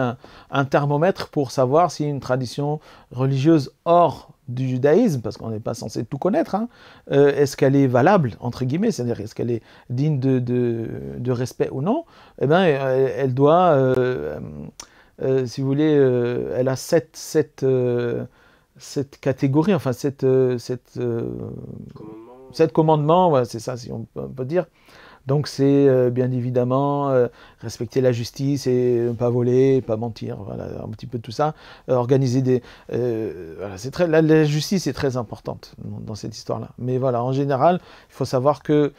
un thermomètre pour savoir si une tradition religieuse hors du judaïsme, parce qu'on n'est pas censé tout connaître, hein, est-ce qu'elle est valable, entre guillemets, c'est-à-dire est-ce qu'elle est digne de respect ou non? Eh bien, elle doit, si vous voulez, elle a sept catégories, enfin sept commandements, ouais, c'est ça, si on peut dire. Donc c'est bien évidemment respecter la justice et ne pas voler, pas mentir, voilà, un petit peu tout ça. Organiser des... voilà, la justice est très importante dans cette histoire-là. Mais voilà, en général, il faut savoir que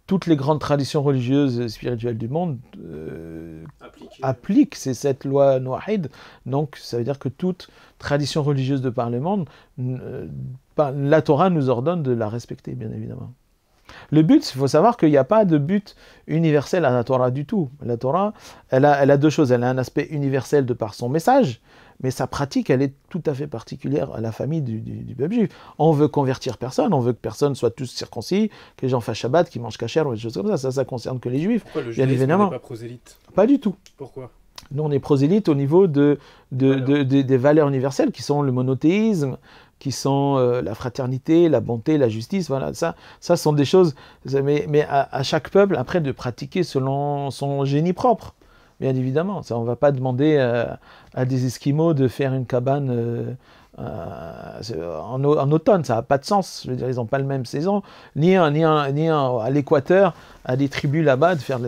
toutes les grandes traditions religieuses spirituelles du monde appliquent cette loi noahide. Donc ça veut dire que toute tradition religieuse de par le monde, la Torah nous ordonne de la respecter, bien évidemment. Le but, il faut savoir qu'il n'y a pas de but universel à la Torah du tout. La Torah, elle a deux choses. Elle a un aspect universel de par son message, mais sa pratique, elle est tout à fait particulière à la famille du peuple juif. On veut convertir personne, on veut que personne soit tous circoncis, que les gens fassent Shabbat, qu'ils mangent kasher ou des choses comme ça. Ça concerne que les juifs. Pourquoi le judaïsme n'est pas prosélyte? Pas du tout. Pourquoi? Nous, on est prosélyte au niveau des valeurs universelles qui sont le monothéisme, qui sont la fraternité, la bonté, la justice, voilà, ça sont des choses, mais à chaque peuple, après, de pratiquer selon son génie propre, bien évidemment. Ça, on ne va pas demander à des Esquimaux de faire une cabane en automne, ça n'a pas de sens, je veux dire, ils n'ont pas la même saison, ni à l'équateur, à des tribus là-bas, de faire...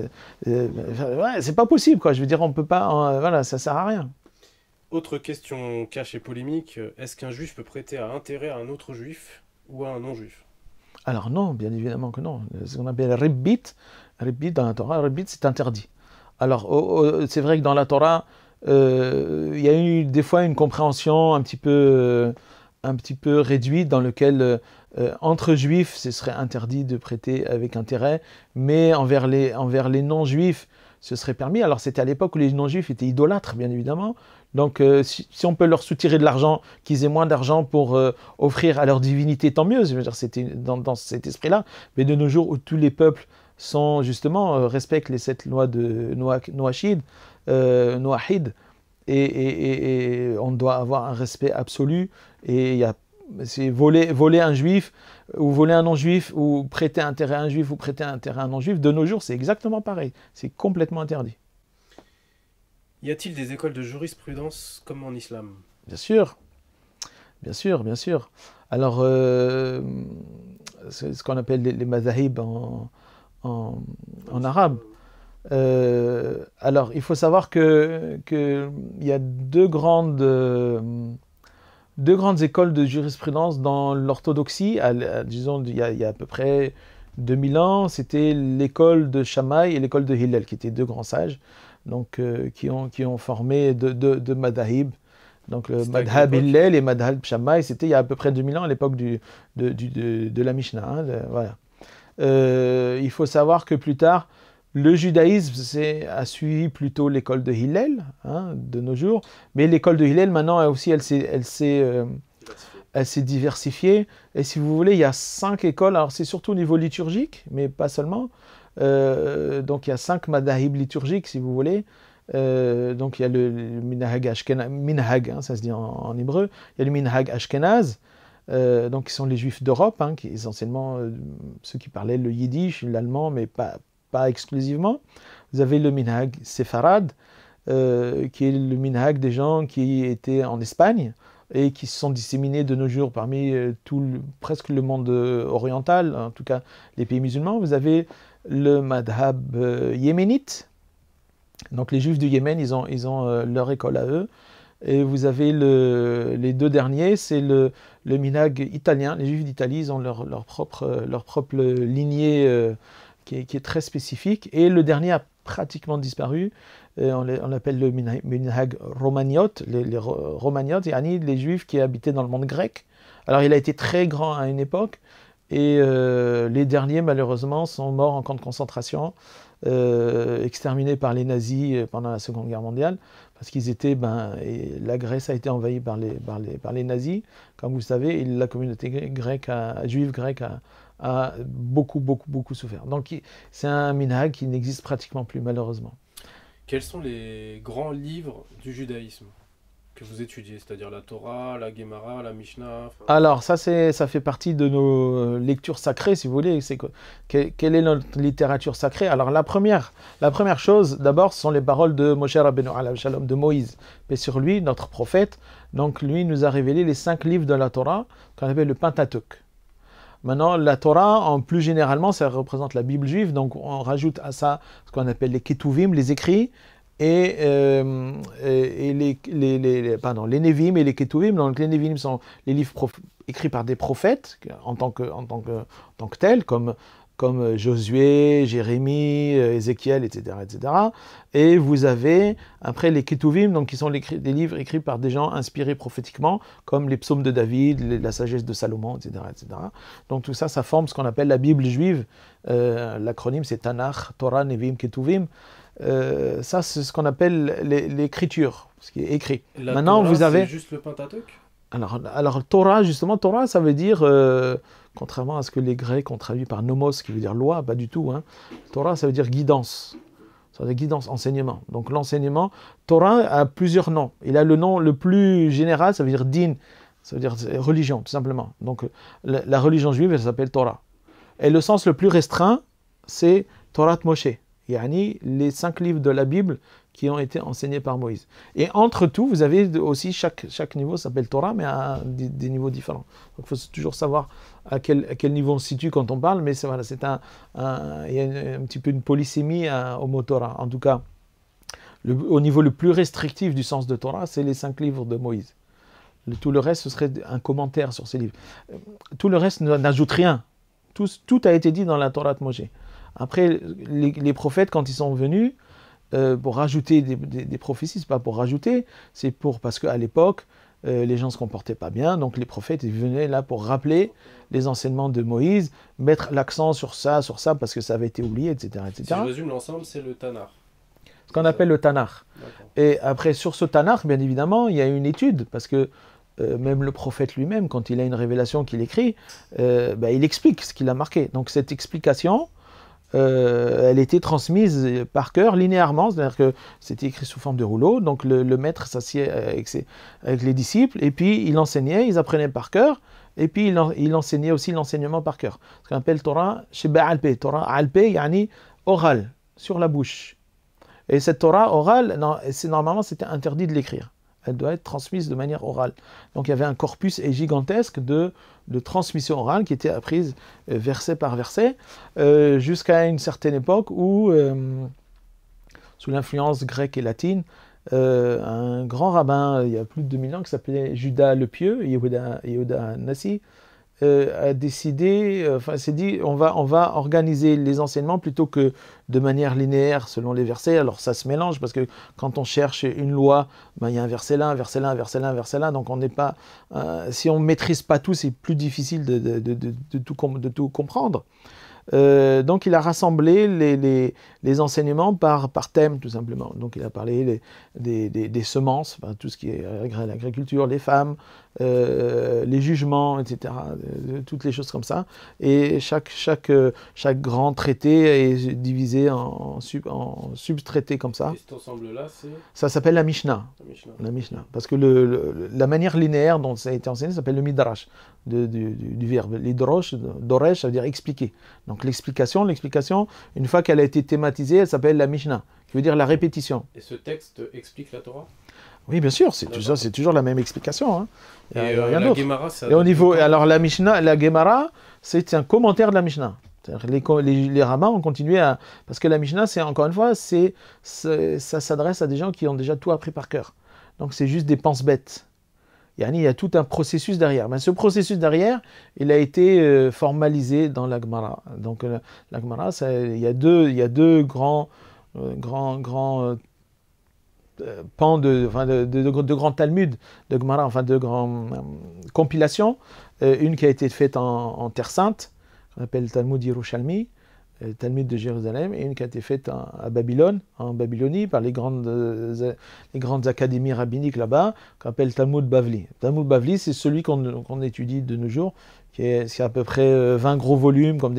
ouais, c'est pas possible, quoi, je veux dire, on peut pas, voilà, ça sert à rien. Autre question cache et polémique, est-ce qu'un juif peut prêter à intérêt à un autre juif ou à un non-juif? Alors non, bien évidemment que non. Ce qu'on appelle ribbit dans la Torah, ribbit c'est interdit. Alors c'est vrai que dans la Torah, il y a eu des fois une compréhension un petit peu réduite dans lequel entre juifs, ce serait interdit de prêter avec intérêt, mais envers les non-juifs, ce serait permis. Alors c'était à l'époque où les non-juifs étaient idolâtres, bien évidemment. Donc si on peut leur soutirer de l'argent, qu'ils aient moins d'argent pour offrir à leur divinité, tant mieux. Je veux dire, c'était dans cet esprit-là. Mais de nos jours, où tous les peuples sont justement respectent les 7 lois de Noachid, et on doit avoir un respect absolu. Et c'est voler un juif, ou voler un non-juif, ou prêter intérêt à un juif, ou prêter intérêt à un non-juif, de nos jours, c'est exactement pareil. C'est complètement interdit. Y a-t-il des écoles de jurisprudence comme en islam? Bien sûr, bien sûr, bien sûr. Alors, c'est ce qu'on appelle les mazahib en arabe. Alors, il faut savoir qu'il y a deux grandes écoles de jurisprudence dans l'orthodoxie. Disons, il y a à peu près 2000 ans, c'était l'école de Shammai et l'école de Hillel, qui étaient deux grands sages, donc qui ont formé deux madhahib. Donc le madhab Hillel et madhab Shammai, c'était il y a à peu près 2000 ans, à l'époque de la Mishnah. Hein, voilà. Il faut savoir que plus tard, le judaïsme a suivi plutôt l'école de Hillel, hein, de nos jours, mais l'école de Hillel, maintenant, elle s'est diversifiée. Et si vous voulez, il y a 5 écoles, alors c'est surtout au niveau liturgique, mais pas seulement. Donc il y a 5 madhahib liturgiques, si vous voulez. Donc il y a le minhag ashkenaz, minhag, hein, ça se dit en hébreu. Il y a le minhag ashkenaz, donc qui sont les juifs d'Europe, hein, qui essentiellement ceux qui parlaient le yiddish, l'allemand, mais pas exclusivement. Vous avez le minhag séfarade, qui est le minhag des gens qui étaient en Espagne et qui se sont disséminés de nos jours parmi presque le monde oriental, en tout cas les pays musulmans. Vous avez le madhab yéménite, donc les juifs du Yémen, ils ont leur école à eux. Et vous avez les deux derniers, c'est le minhag italien. Les juifs d'Italie, ils ont leur propre lignée qui est très spécifique. Et le dernier a pratiquement disparu, on l'appelle le minhag romaniot, les romaniot, yani les juifs qui habitaient dans le monde grec. Alors il a été très grand à une époque, et les derniers malheureusement sont morts en camp de concentration, exterminés par les nazis pendant la Seconde Guerre mondiale, parce qu'ils étaient, et la Grèce a été envahie par les nazis, comme vous le savez, et la communauté juive grecque a beaucoup souffert. Donc c'est un minhag qui n'existe pratiquement plus malheureusement. Quels sont les grands livres du judaïsme que vous étudiez, c'est-à-dire la Torah, la Gemara, la Mishnah? Alors ça fait partie de nos lectures sacrées, si vous voulez. Quelle est notre littérature sacrée? Alors la première chose, d'abord, ce sont les paroles de Moshe Rabbeinu alayhi shalom, de Moïse, paix sur lui, notre prophète. Donc lui nous a révélé les 5 livres de la Torah qu'on appelle le Pentateuque. Maintenant, la Torah, en plus généralement, ça représente la Bible juive, donc on rajoute à ça ce qu'on appelle les Ketuvim, les écrits, et les Nevim et les Ketuvim. Donc les Nevim sont les livres écrits par des prophètes, en tant que tels, comme Josué, Jérémie, Ézéchiel, etc., etc. Et vous avez après les Ketuvim, donc qui sont des livres écrits par des gens inspirés prophétiquement, comme les psaumes de David, la sagesse de Salomon, etc., etc. Donc tout ça, ça forme ce qu'on appelle la Bible juive. L'acronyme c'est Tanakh, Torah, Nevim, Ketuvim. Ça c'est ce qu'on appelle l'écriture, ce qui est écrit. Maintenant Torah, vous avez c'est juste le Pentateuque. Alors Torah, justement, Torah, ça veut dire, contrairement à ce que les Grecs ont traduit par nomos, qui veut dire loi, pas du tout. Hein. Torah, ça veut dire guidance. Ça veut dire guidance, enseignement. Donc l'enseignement, Torah a plusieurs noms. Il a le nom le plus général, ça veut dire din, ça veut dire religion, tout simplement. Donc la religion juive, elle s'appelle Torah. Et le sens le plus restreint, c'est Torah Moshe. Yani les 5 livres de la Bible qui ont été enseignés par Moïse. Et entre tout, vous avez aussi, chaque niveau s'appelle Torah, mais à des niveaux différents. Donc il faut toujours savoir à quel niveau on se situe quand on parle, mais il y a un petit peu une polysémie au mot Torah. En tout cas, au niveau le plus restrictif du sens de Torah, c'est les 5 livres de Moïse. Tout le reste, ce serait un commentaire sur ces livres. Tout le reste n'ajoute rien. Tout a été dit dans la Torah de Moshe. Après, les prophètes, quand ils sont venus, pour rajouter des prophéties, c'est pas pour rajouter, c'est parce qu'à l'époque, les gens ne se comportaient pas bien, donc les prophètes ils venaient là pour rappeler les enseignements de Moïse, mettre l'accent sur ça, parce que ça avait été oublié, etc. etc. Si je résume l'ensemble, c'est le Tanakh. Ce qu'on appelle le Tanakh. Et après, sur ce Tanakh, bien évidemment, il y a une étude, parce que même le prophète lui-même, quand il a une révélation qu'il écrit, il explique ce qu'il a marqué. Donc cette explication, elle était transmise par cœur, linéairement, c'est-à-dire que c'était écrit sous forme de rouleau, donc le maître s'assied avec les disciples, et puis il enseignait, ils apprenaient par cœur, et puis il enseignait aussi l'enseignement par cœur. Ce qu'on appelle Torah Sheba Alpe. Torah Alpe, yani oral, sur la bouche. Et cette Torah orale, normalement c'était interdit de l'écrire. Elle doit être transmise de manière orale. Donc il y avait un corpus gigantesque de transmission orale qui était apprise verset par verset, jusqu'à une certaine époque où, sous l'influence grecque et latine, un grand rabbin, il y a plus de 2000 ans, qui s'appelait Judas le Pieux, Yehuda Nassi, a décidé, s'est dit, on va organiser les enseignements plutôt que de manière linéaire selon les versets. Alors ça se mélange parce que quand on cherche une loi, il y a un verset là, un verset là, un verset là, un verset là, donc on n'est pas, si on ne maîtrise pas tout, c'est plus difficile de tout comprendre. Donc il a rassemblé les enseignements par thème, tout simplement. Donc il a parlé des semences, tout ce qui est l'agriculture, les femmes, les jugements, etc. Toutes les choses comme ça. Et chaque grand traité est divisé en sub-traités comme ça. Et cet ensemble-là, ça s'appelle la Mishnah. La Mishnah. Parce que la manière linéaire dont ça a été enseigné s'appelle le Midrash, du verbe. L'idrosh, doresh, ça veut dire expliquer. Donc l'explication, une fois qu'elle a été thématisée, elle s'appelle la Mishnah, qui veut dire la répétition. Et ce texte explique la Torah ? Oui, bien sûr, c'est toujours la même explication. Hein. Et la Gemara, ça... Et au niveau, alors la Mishnah, la Gemara, c'est un commentaire de la Mishnah. Les rabbins ont continué à... Parce que la Mishnah, c'est encore une fois, ça s'adresse à des gens qui ont déjà tout appris par cœur. Donc c'est juste des pense-bêtes. Il y a tout un processus derrière. Mais ce processus derrière, il a été formalisé dans la Gemara. Donc la Gemara, il y a deux grands pans de grands Talmuds, de Gemara, enfin de grandes compilations. Une qui a été faite en Terre Sainte, qu'on appelle Talmud Yerushalmi, Talmud de Jérusalem, et une qui a été faite à Babylone, en Babylonie, par les grandes académies rabbiniques là-bas, qu'on appelle Talmud Bavli. Talmud Bavli, c'est celui qu'on étudie de nos jours, c'est à peu près 20 gros volumes, comme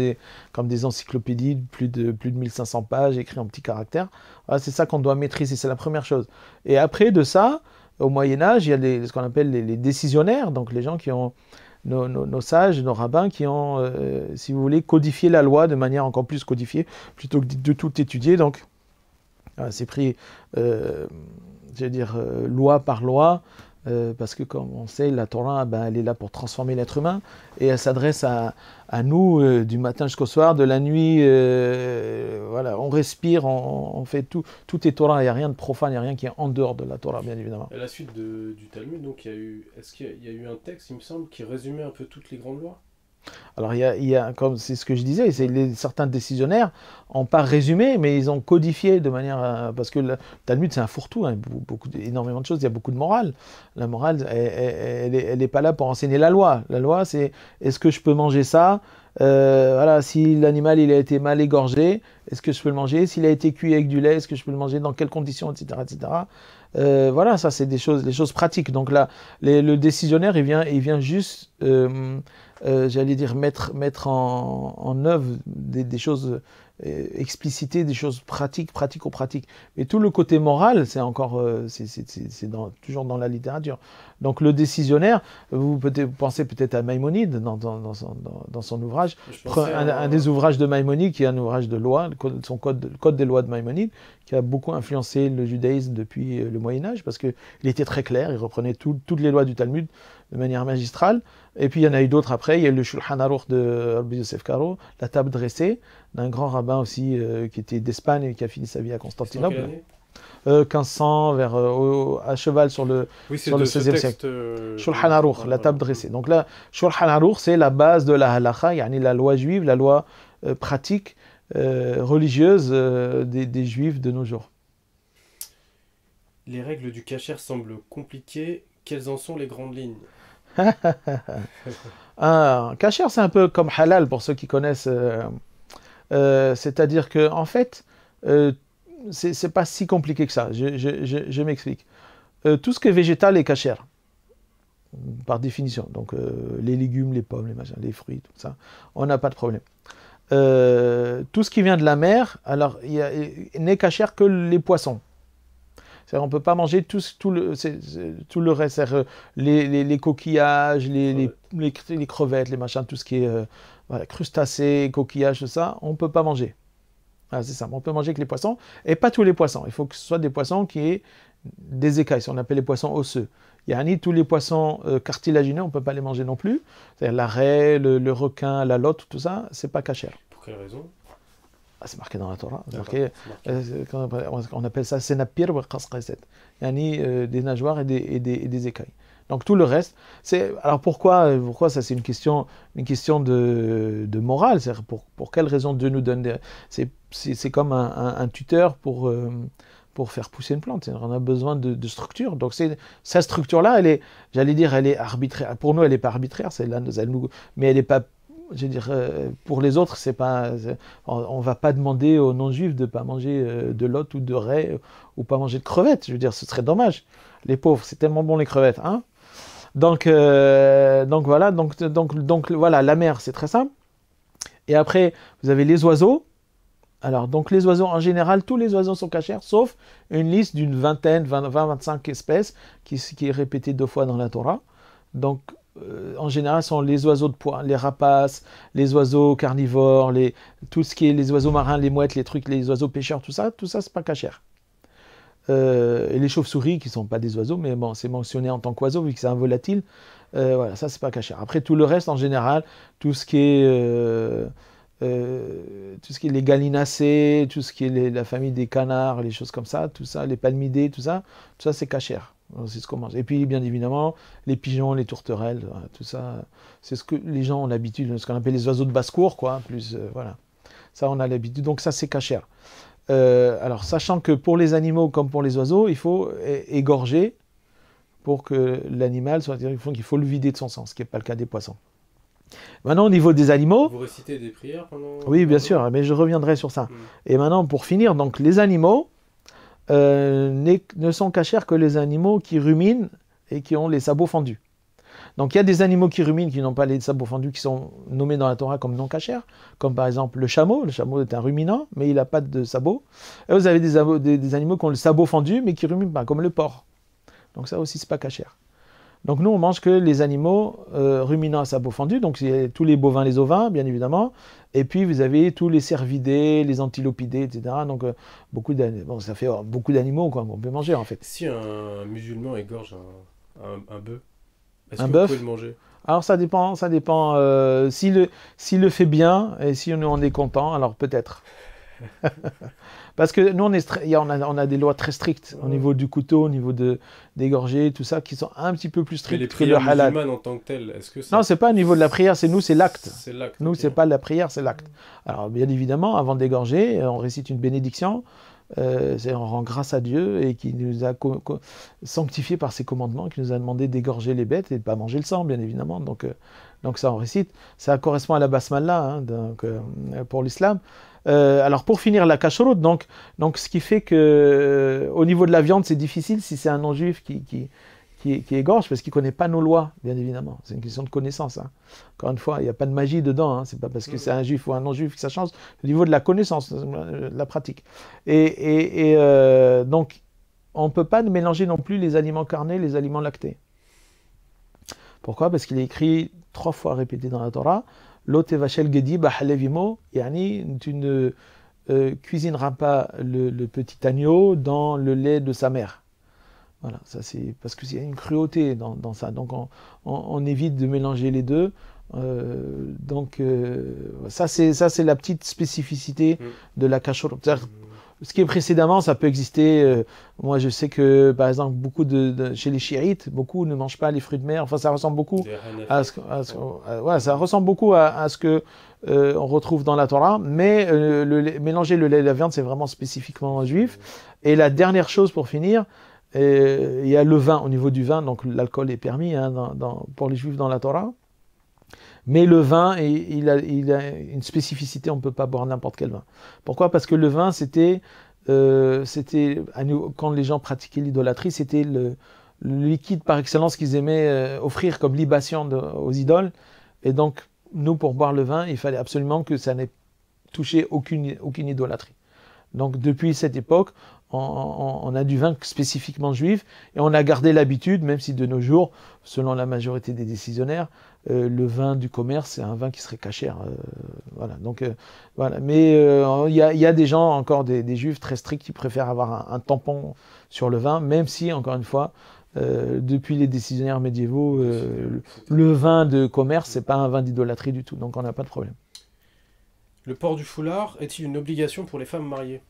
des encyclopédies, plus de 1500 pages, écrits en petits caractères. Voilà, c'est ça qu'on doit maîtriser, c'est la première chose. Et après de ça, au Moyen-Âge, il y a ce qu'on appelle les décisionnaires, donc les gens qui ont, nos sages, nos rabbins, qui ont, si vous voulez, codifié la loi de manière encore plus codifiée, plutôt que de tout étudier. Donc, c'est pris, loi par loi, parce que comme on sait, la Torah, elle est là pour transformer l'être humain, et elle s'adresse à nous du matin jusqu'au soir, de la nuit, voilà, on respire, on fait tout est Torah, il n'y a rien de profane, il n'y a rien qui est en dehors de la Torah, bien évidemment. À la suite du Talmud, donc, est-ce qu'il y a eu un texte, il me semble, qui résumait un peu toutes les grandes lois? Alors, comme c'est ce que je disais, certains décisionnaires n'ont pas résumé, mais ils ont codifié de manière. Parce que le Talmud, c'est un fourre-tout, hein, énormément de choses, il y a beaucoup de morale. La morale, elle n'est pas là pour enseigner la loi. La loi, c'est est-ce que je peux manger ça? Voilà, si l'animal il a été mal égorgé, est-ce que je peux le manger? S'il a été cuit avec du lait, est-ce que je peux le manger? Dans quelles conditions, etc. etc. Voilà, ça, c'est des choses pratiques. Donc là, le décisionnaire, il vient juste. J'allais dire mettre en œuvre des choses explicitées, des choses pratico-pratiques. Mais tout le côté moral, c'est encore, toujours dans la littérature. Donc le décisionnaire, vous pensez peut-être à Maïmonide dans son ouvrage. Un des ouvrages de Maïmonide, qui est un ouvrage de loi, son code des lois de Maïmonide, qui a beaucoup influencé le judaïsme depuis le Moyen-Âge, parce qu'il était très clair, il reprenait toutes les lois du Talmud de manière magistrale. Et puis il y en a eu d'autres après, il y a eu le Shulchan Aruch de Rabbi Yosef Karo, la table dressée, d'un grand rabbin aussi qui était d'Espagne et qui a fini sa vie à Constantinople. 1500, à cheval sur le XVIe siècle. Shulchan Aruch, la table dressée. Donc là, Shulchan Aruch, c'est la base de la halakha, yani la loi juive, la loi pratique, religieuse des juifs de nos jours. Les règles du kasher semblent compliquées. Quelles en sont les grandes lignes? Kasher, c'est un peu comme halal pour ceux qui connaissent. C'est-à-dire que en fait, c'est pas si compliqué que ça. Je m'explique. Tout ce qui est végétal est kasher, par définition. Donc les légumes, les pommes, les machins, les fruits, tout ça, on n'a pas de problème. Tout ce qui vient de la mer, alors il n'est kasher que les poissons. On ne peut pas manger tout le reste, les coquillages, les crevettes, les machins, tout ce qui est crustacés, coquillages, tout ça, on ne peut pas manger. Ah, c'est ça, on peut manger que les poissons, et pas tous les poissons. Il faut que ce soit des poissons qui aient des écailles, on appelle les poissons osseux. Il y a ni tous les poissons cartilagineux, on ne peut pas les manger non plus. C'est-à-dire la raie, le requin, la lotte, tout ça, c'est pas kasher. Pour quelle raison? C'est marqué dans la Torah. On appelle ça senapir wa qasqaset. Yani des nageoires et des écailles. Donc tout le reste, alors pourquoi ça, c'est une question de morale. C'est pour quelle raison Dieu nous donne c'est comme un tuteur pour faire pousser une plante. On a besoin de structure. Donc cette structure-là, elle est arbitraire. Pour nous, elle n'est pas arbitraire, mais elle n'est pas. Je veux dire, pour les autres, on ne va pas demander aux non-juifs de ne pas manger de lotte ou de raie ou pas manger de crevettes. Je veux dire, ce serait dommage. Les pauvres, c'est tellement bon les crevettes, hein. Donc voilà, voilà, la mer, c'est très simple. Et après, vous avez les oiseaux. Alors, donc les oiseaux, en général, tous les oiseaux sont cachers, sauf une liste d'une 20-25 espèces qui est répétée 2 fois dans la Torah. Donc, en général, ce sont les oiseaux de proie, les rapaces, les oiseaux carnivores, tout ce qui est les oiseaux marins, les mouettes, les oiseaux pêcheurs, tout ça, c'est pas kasher. Et les chauves-souris, qui ne sont pas des oiseaux, mais bon, c'est mentionné en tant qu'oiseau, vu que c'est un volatile, voilà, ça, c'est pas kasher. Après, tout le reste, en général, tout ce qui est les gallinacés, tout ce qui est la famille des canards, les choses comme ça, tout ça, les palmidés, tout ça, c'est kasher. C'est ce qu'on mange. Et puis, bien évidemment, les pigeons, les tourterelles, tout ça, c'est ce que les gens ont l'habitude, ce qu'on appelle les oiseaux de basse-cour, quoi, plus, voilà. Ça, on a l'habitude. Donc ça, c'est kasher. Alors, sachant que pour les animaux comme pour les oiseaux, il faut égorger pour que l'animal soit... Il faut le vider de son sang, ce qui n'est pas le cas des poissons. Maintenant, au niveau des animaux... Vous récitez des prières pendant... Oui, bien sûr, mais je reviendrai sur ça. Et maintenant, pour finir, donc, les animaux ne sont cachers que les animaux qui ruminent et qui ont les sabots fendus. Donc il y a des animaux qui ruminent, qui n'ont pas les sabots fendus, qui sont nommés dans la Torah comme non cachers, comme par exemple le chameau. Le chameau est un ruminant, mais il n'a pas de sabots. Et vous avez des animaux qui ont le sabot fendu, mais qui ruminent pas, comme le porc. Donc ça aussi, c'est pas cacher. Donc nous, on mange que les animaux ruminants à sabots fendus, donc c'est tous les bovins, les ovins, bien évidemment. Et puis vous avez tous les cervidés, les antilopidés, etc. Donc ça fait beaucoup d'animaux qu'on peut manger en fait. Si un musulman égorge un bœuf, est-ce que vous bœuf, pouvez le manger? Alors ça dépend. S'il le fait bien et si on est content, alors peut-être. Parce que nous, on a des lois très strictes au niveau du couteau, au niveau d'égorger, tout ça, qui sont un petit peu plus strictes que le halal. Les prières musulmanes en tant que telles, est-ce que ça... Non, c'est pas au niveau de la prière, c'est l'acte. C'est l'acte. Nous, c'est pas la prière, c'est l'acte. Alors, bien évidemment, avant d'égorger, on récite une bénédiction. On rend grâce à Dieu et qui nous a sanctifié par ses commandements, qui nous a demandé d'égorger les bêtes et de ne pas manger le sang, bien évidemment. Donc ça, on récite. Ça correspond à la basmala pour l'islam. Alors pour finir la kashrut, donc ce qui fait que au niveau de la viande, c'est difficile si c'est un non-juif qui égorge, parce qu'il ne connaît pas nos lois, bien évidemment. C'est une question de connaissance. Hein. Encore une fois, il n'y a pas de magie dedans. Hein. Ce n'est pas parce que c'est un juif ou un non-juif que ça change. Au niveau de la connaissance, de la pratique. Donc, on ne peut pas mélanger non plus les aliments carnés et les aliments lactés. Pourquoi? Parce qu'il est écrit 3 fois répété dans la Torah, « Lo tevashel gedi b'halevimo » yani, tu ne cuisineras pas le petit agneau dans le lait de sa mère. Voilà, ça c'est parce qu'il y a une cruauté dans ça. Donc on évite de mélanger les deux. Ça c'est la petite spécificité de la kashrut. Ce qui est précédemment, ça peut exister. Moi, je sais que, par exemple, chez les chiites, beaucoup ne mangent pas les fruits de mer. Enfin, ça ressemble beaucoup ça ressemble beaucoup à ce que on retrouve dans la Torah. Mais mélanger le lait et la viande, c'est vraiment spécifiquement juif. Et la dernière chose pour finir, il y a le vin. Au niveau du vin, donc l'alcool est permis pour les juifs dans la Torah. Mais le vin, il a une spécificité, on ne peut pas boire n'importe quel vin. Pourquoi? Parce que le vin, c'était quand les gens pratiquaient l'idolâtrie, c'était le liquide par excellence qu'ils aimaient offrir comme libation aux idoles. Et donc, nous, pour boire le vin, il fallait absolument que ça n'ait touché aucune idolâtrie. Donc, depuis cette époque, on a du vin spécifiquement juif et on a gardé l'habitude, même si de nos jours, selon la majorité des décisionnaires, le vin du commerce, c'est un vin qui serait cachère. Voilà. Donc, voilà. Mais il y a des gens, encore des juifs très stricts, qui préfèrent avoir un tampon sur le vin, même si, encore une fois, depuis les décisionnaires médiévaux, le vin de commerce, c'est pas un vin d'idolâtrie du tout. Donc, on n'a pas de problème. Le port du foulard est-il une obligation pour les femmes mariées?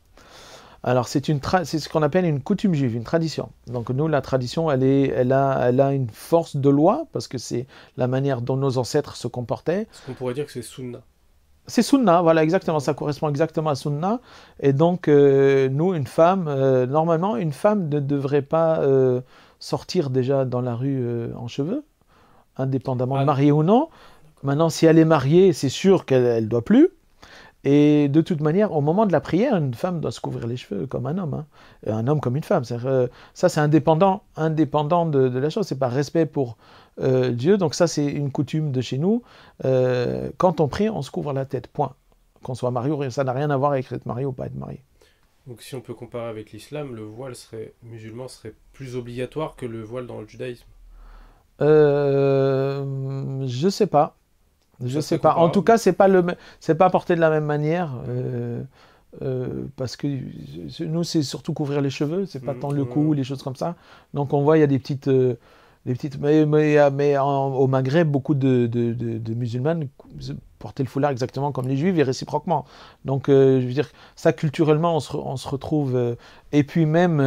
Alors, c'est ce qu'on appelle une coutume juive, une tradition. Donc, nous, la tradition, elle a une force de loi, parce que c'est la manière dont nos ancêtres se comportaient. Est-ce qu'on pourrait dire que c'est sunna? C'est sunna, voilà, exactement. Ça correspond exactement à sunna. Et donc, nous, une femme, normalement, une femme ne devrait pas sortir déjà dans la rue en cheveux, indépendamment de mariée ou non. Maintenant, si elle est mariée, c'est sûr qu'elle ne doit plus. Et de toute manière, au moment de la prière, une femme doit se couvrir les cheveux comme un homme, hein. Un homme comme une femme. Ça, c'est indépendant de la chose. C'est par respect pour Dieu. Donc ça, c'est une coutume de chez nous. Quand on prie, on se couvre la tête. Point. Qu'on soit marié ou ça n'a rien à voir avec être marié ou pas être marié. Donc si on peut comparer avec l'islam, le voile musulman serait plus obligatoire que le voile dans le judaïsme? Je sais pas. Je sais pas. En tout cas, c'est pas porté de la même manière, parce que nous, c'est surtout couvrir les cheveux, c'est pas tant le cou, les choses comme ça. Donc, on voit, il y a des petites. Mais au Maghreb, beaucoup de musulmanes portaient le foulard exactement comme les juifs et réciproquement. Donc, je veux dire, ça culturellement, on se retrouve. Et puis même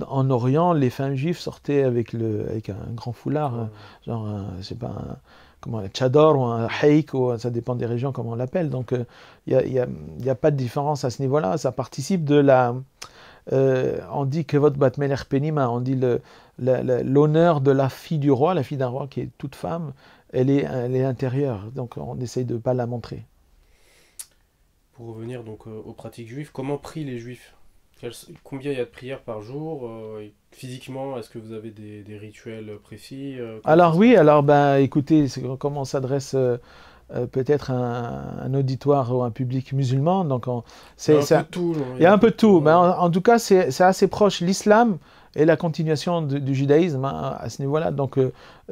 en Orient, les femmes juives sortaient avec un grand foulard, genre, je sais pas. comment, tchador ou un haïk, ou ça dépend des régions comment on l'appelle. Donc il n'y a pas de différence à ce niveau-là. Ça participe de la... on dit que votre batmeler penima, on dit l'honneur de la fille du roi, la fille d'un roi qui est toute femme, elle est intérieure. Donc on essaye de ne pas la montrer. Pour revenir donc aux pratiques juives, comment prient les juifs? Combien il y a de prières par jour? Physiquement, est-ce que vous avez des rituels précis? Alors oui, alors ben, écoutez, comment on s'adresse peut-être à un auditoire ou un public musulman. Donc il y a un peu de tout. Il y a un peu de tout, mais en tout cas c'est assez proche. L'islam est la continuation du judaïsme à ce niveau-là. Donc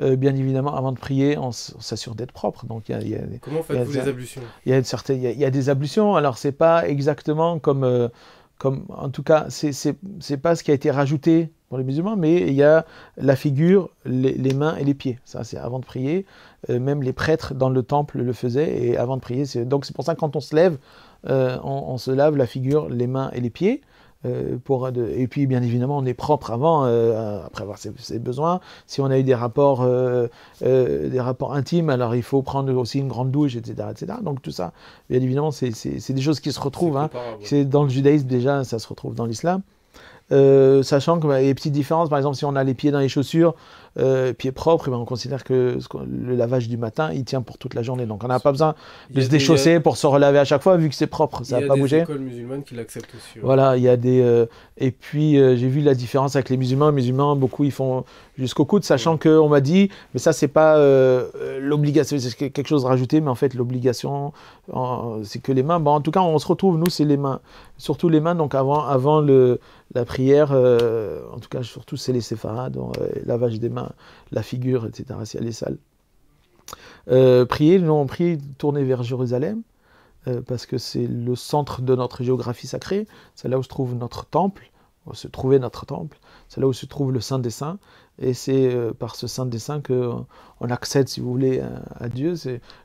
bien évidemment, avant de prier, on s'assure d'être propre. Donc, comment faites-vous les ablutions? Il y a des ablutions, alors c'est pas exactement comme en tout cas, c'est pas ce qui a été rajouté pour les musulmans, mais il y a la figure, les mains et les pieds. Ça, c'est avant de prier. Même les prêtres dans le temple le faisaient, et avant de prier, donc c'est pour ça que quand on se lève, on se lave la figure, les mains et les pieds. Et puis bien évidemment on est propre avant, après avoir ses besoins. Si on a eu des rapports intimes, alors il faut prendre aussi une grande douche, etc., etc. Donc tout ça, bien évidemment, c'est des choses qui se retrouvent. Hein. C'est dans le judaïsme déjà, ça se retrouve dans l'islam. Sachant qu'il y a des petites différences, par exemple si on a les pieds dans les chaussures, pieds propres, on considère que le lavage du matin il tient pour toute la journée, donc on n'a pas besoin de se déchausser pour se relaver à chaque fois vu que c'est propre, ça va pas bouger. Il y a des écoles musulmanes qui l'acceptent aussi. Voilà, il y a des et puis j'ai vu la différence avec les musulmans, beaucoup ils font jusqu'au coude, sachant qu'on m'a dit, mais ça c'est pas l'obligation, c'est quelque chose de rajouté, mais en fait l'obligation c'est que les mains. Bon, en tout cas on se retrouve, nous c'est les mains, surtout les mains, donc avant la prière, en tout cas surtout c'est les séfarades, lavage des mains, la figure, etc. si elle est sale. Prier, nous on prie, tourner vers Jérusalem, parce que c'est le centre de notre géographie sacrée, c'est là où se trouve notre temple, où se trouvait notre temple, c'est là où se trouve le Saint des Saints, et c'est par ce Saint des Saints qu'on accède, si vous voulez, à Dieu.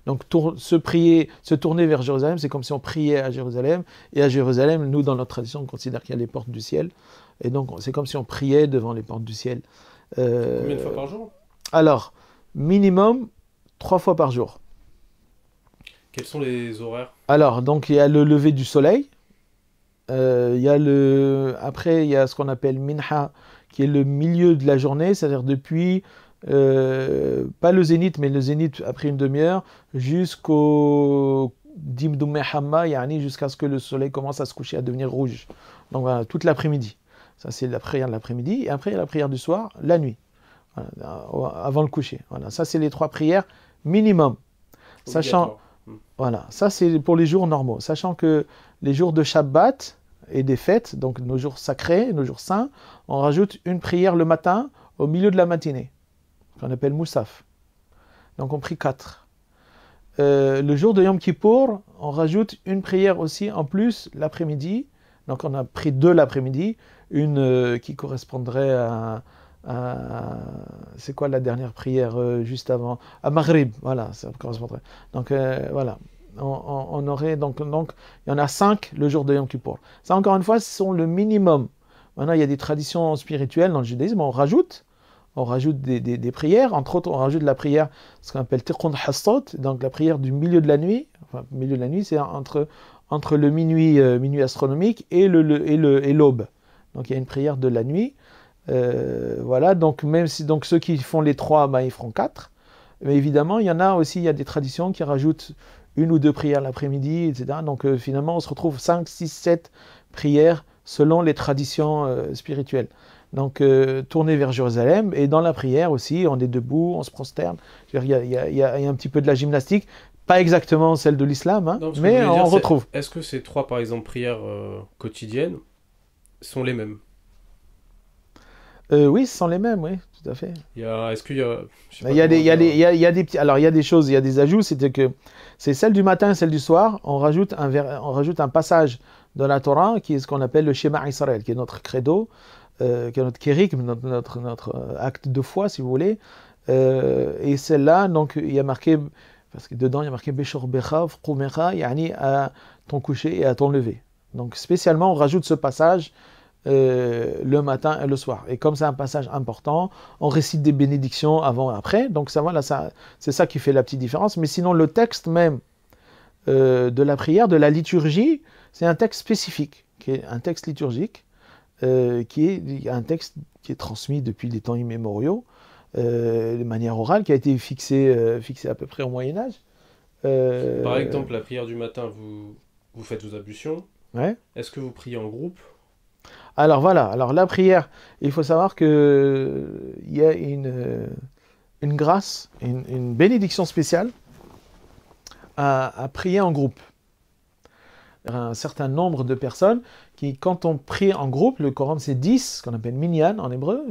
Donc se tourner vers Jérusalem, c'est comme si on priait à Jérusalem, et à Jérusalem, nous dans notre tradition, on considère qu'il y a les portes du ciel, et donc c'est comme si on priait devant les portes du ciel. Combien de fois par jour? Alors, minimum 3 fois par jour. Quels sont les horaires? Alors, donc il y a le lever du soleil. Après, il y a ce qu'on appelle minha, qui est le milieu de la journée, c'est-à-dire depuis, pas le zénith, mais le zénith après une demi-heure, jusqu'au dimdoum hamma, yani jusqu'à ce que le soleil commence à se coucher, à devenir rouge. Donc voilà, toute l'après-midi. Ça, c'est la prière de l'après-midi. Et après, il y a la prière du soir, la nuit, voilà, avant le coucher. Voilà, ça, c'est les 3 prières minimum. Sachant, voilà, ça, c'est pour les jours normaux. Sachant que les jours de Shabbat et des fêtes, donc nos jours sacrés, nos jours saints, on rajoute une prière le matin au milieu de la matinée, qu'on appelle Moussaf. Donc on prie 4. Le jour de Yom Kippour, on rajoute une prière aussi en plus l'après-midi. Donc on a pris 2 l'après-midi, une qui correspondrait à c'est quoi la dernière prière juste avant? À Maghrib, voilà, ça correspondrait. Donc voilà, on aurait donc il y en a 5 le jour de Yom Kippour. Ça encore une fois, ce sont le minimum. Maintenant, il y a des traditions spirituelles dans le judaïsme, on rajoute des prières, entre autres on rajoute la prière, ce qu'on appelle Tikkun Hassot, donc la prière du milieu de la nuit. Enfin, milieu de la nuit, c'est entre le minuit astronomique et l'aube. Donc il y a une prière de la nuit. Voilà, donc même si donc ceux qui font les 3, ils feront 4. Mais évidemment, il y a des traditions qui rajoutent 1 ou 2 prières l'après-midi, etc. Donc finalement, on se retrouve 5, 6, 7 prières selon les traditions spirituelles. Donc tourner vers Jérusalem, et dans la prière aussi, on est debout, on se prosterne. Il y a un petit peu de la gymnastique, pas exactement celle de l'islam, hein, mais on retrouve. Est-ce que ces 3, par exemple, prières quotidiennes sont les mêmes? Oui, ce sont les mêmes, oui, tout à fait. Il y a des choses, il y a des ajouts, c'est que c'est celle du matin et celle du soir, on rajoute un passage dans la Torah qui est ce qu'on appelle le Shema Israël, qui est notre credo, qui est notre kérik, notre acte de foi, si vous voulez. Et celle-là, donc, il y a marqué, parce que dedans, il y a marqué Beshor Bechav, Kumecha, yani à ton coucher et à ton lever. Donc, spécialement, on rajoute ce passage le matin et le soir. Et comme c'est un passage important, on récite des bénédictions avant et après. Donc ça, voilà, c'est ça qui fait la petite différence. Mais sinon, le texte même de la prière, de la liturgie, c'est un texte spécifique, qui est un texte liturgique, qui est un texte qui est transmis depuis des temps immémoriaux, de manière orale, qui a été fixé à peu près au Moyen-Âge. Par exemple, la prière du matin, vous faites vos ablutions. Ouais. Est-ce que vous priez en groupe? Alors voilà, alors la prière, il faut savoir qu'il y a une grâce, une bénédiction spéciale à prier en groupe. Un certain nombre de personnes qui, quand on prie en groupe, le Coran c'est 10, ce qu'on appelle minyan en hébreu,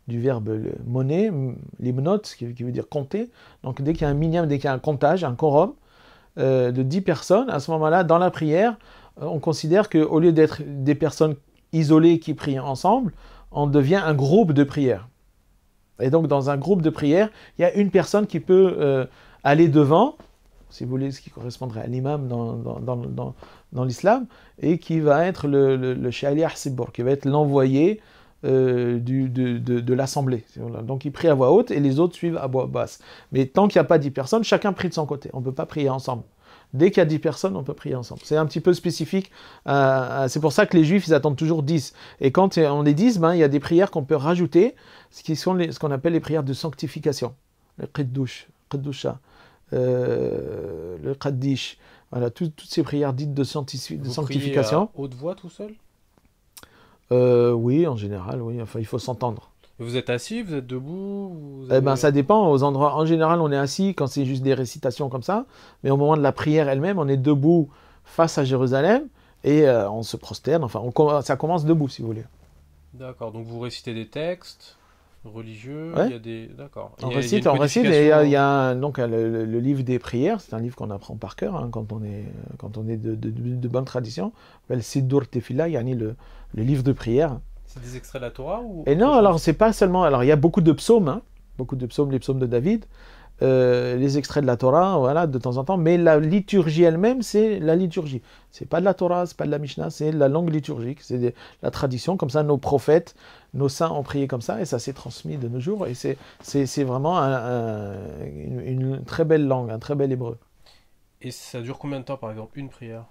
du verbe monnaie, limnot, qui veut dire compter. Donc dès qu'il y a un minyan, dès qu'il y a un comptage, un quorum de 10 personnes, à ce moment-là, dans la prière, on considère qu'au lieu d'être des personnes isolées qui prient ensemble, on devient un groupe de prière. Et donc dans un groupe de prière, il y a une personne qui peut aller devant, si vous voulez, ce qui correspondrait à l'imam dans l'islam, et qui va être le shaliah sibur, qui va être l'envoyé de l'assemblée. Donc il prie à voix haute et les autres suivent à voix basse. Mais tant qu'il n'y a pas 10 personnes, chacun prie de son côté. On ne peut pas prier ensemble. Dès qu'il y a 10 personnes, on peut prier ensemble. C'est un petit peu spécifique. C'est pour ça que les juifs, ils attendent toujours 10. Et quand on est 10, il y a des prières qu'on peut rajouter, ce qu'on appelle les prières de sanctification. Le Qiddush, Qiddusha, le Qaddish. Voilà, toutes ces prières dites de sanctification. Vous priez à haute voix tout seul? Oui, en général, oui. Enfin, il faut s'entendre. Vous êtes assis, vous êtes debout? Ça dépend aux endroits. En général, on est assis quand c'est juste des récitations comme ça. Mais au moment de la prière elle-même, on est debout face à Jérusalem et on se prosterne. Enfin, ça commence debout, si vous voulez. D'accord. Donc vous récitez des textes religieux. Ouais. Il y a des. D'accord. On récite. Et il y a donc le livre des prières. C'est un livre qu'on apprend par cœur quand on est de bonne tradition. On appelle Siddur Tefillah, yani le livre de prière. C'est des extraits de la Torah ou... Et non, alors c'est pas seulement. Alors il y a beaucoup de psaumes, les psaumes de David, les extraits de la Torah, voilà, de temps en temps. Mais la liturgie elle-même, c'est la liturgie. C'est pas de la Torah, c'est pas de la Mishnah, c'est la langue liturgique, c'est la tradition. Comme ça, nos prophètes, nos saints ont prié comme ça, et ça s'est transmis de nos jours. Et c'est vraiment une très belle langue, un très bel hébreu. Et ça dure combien de temps, par exemple, une prière?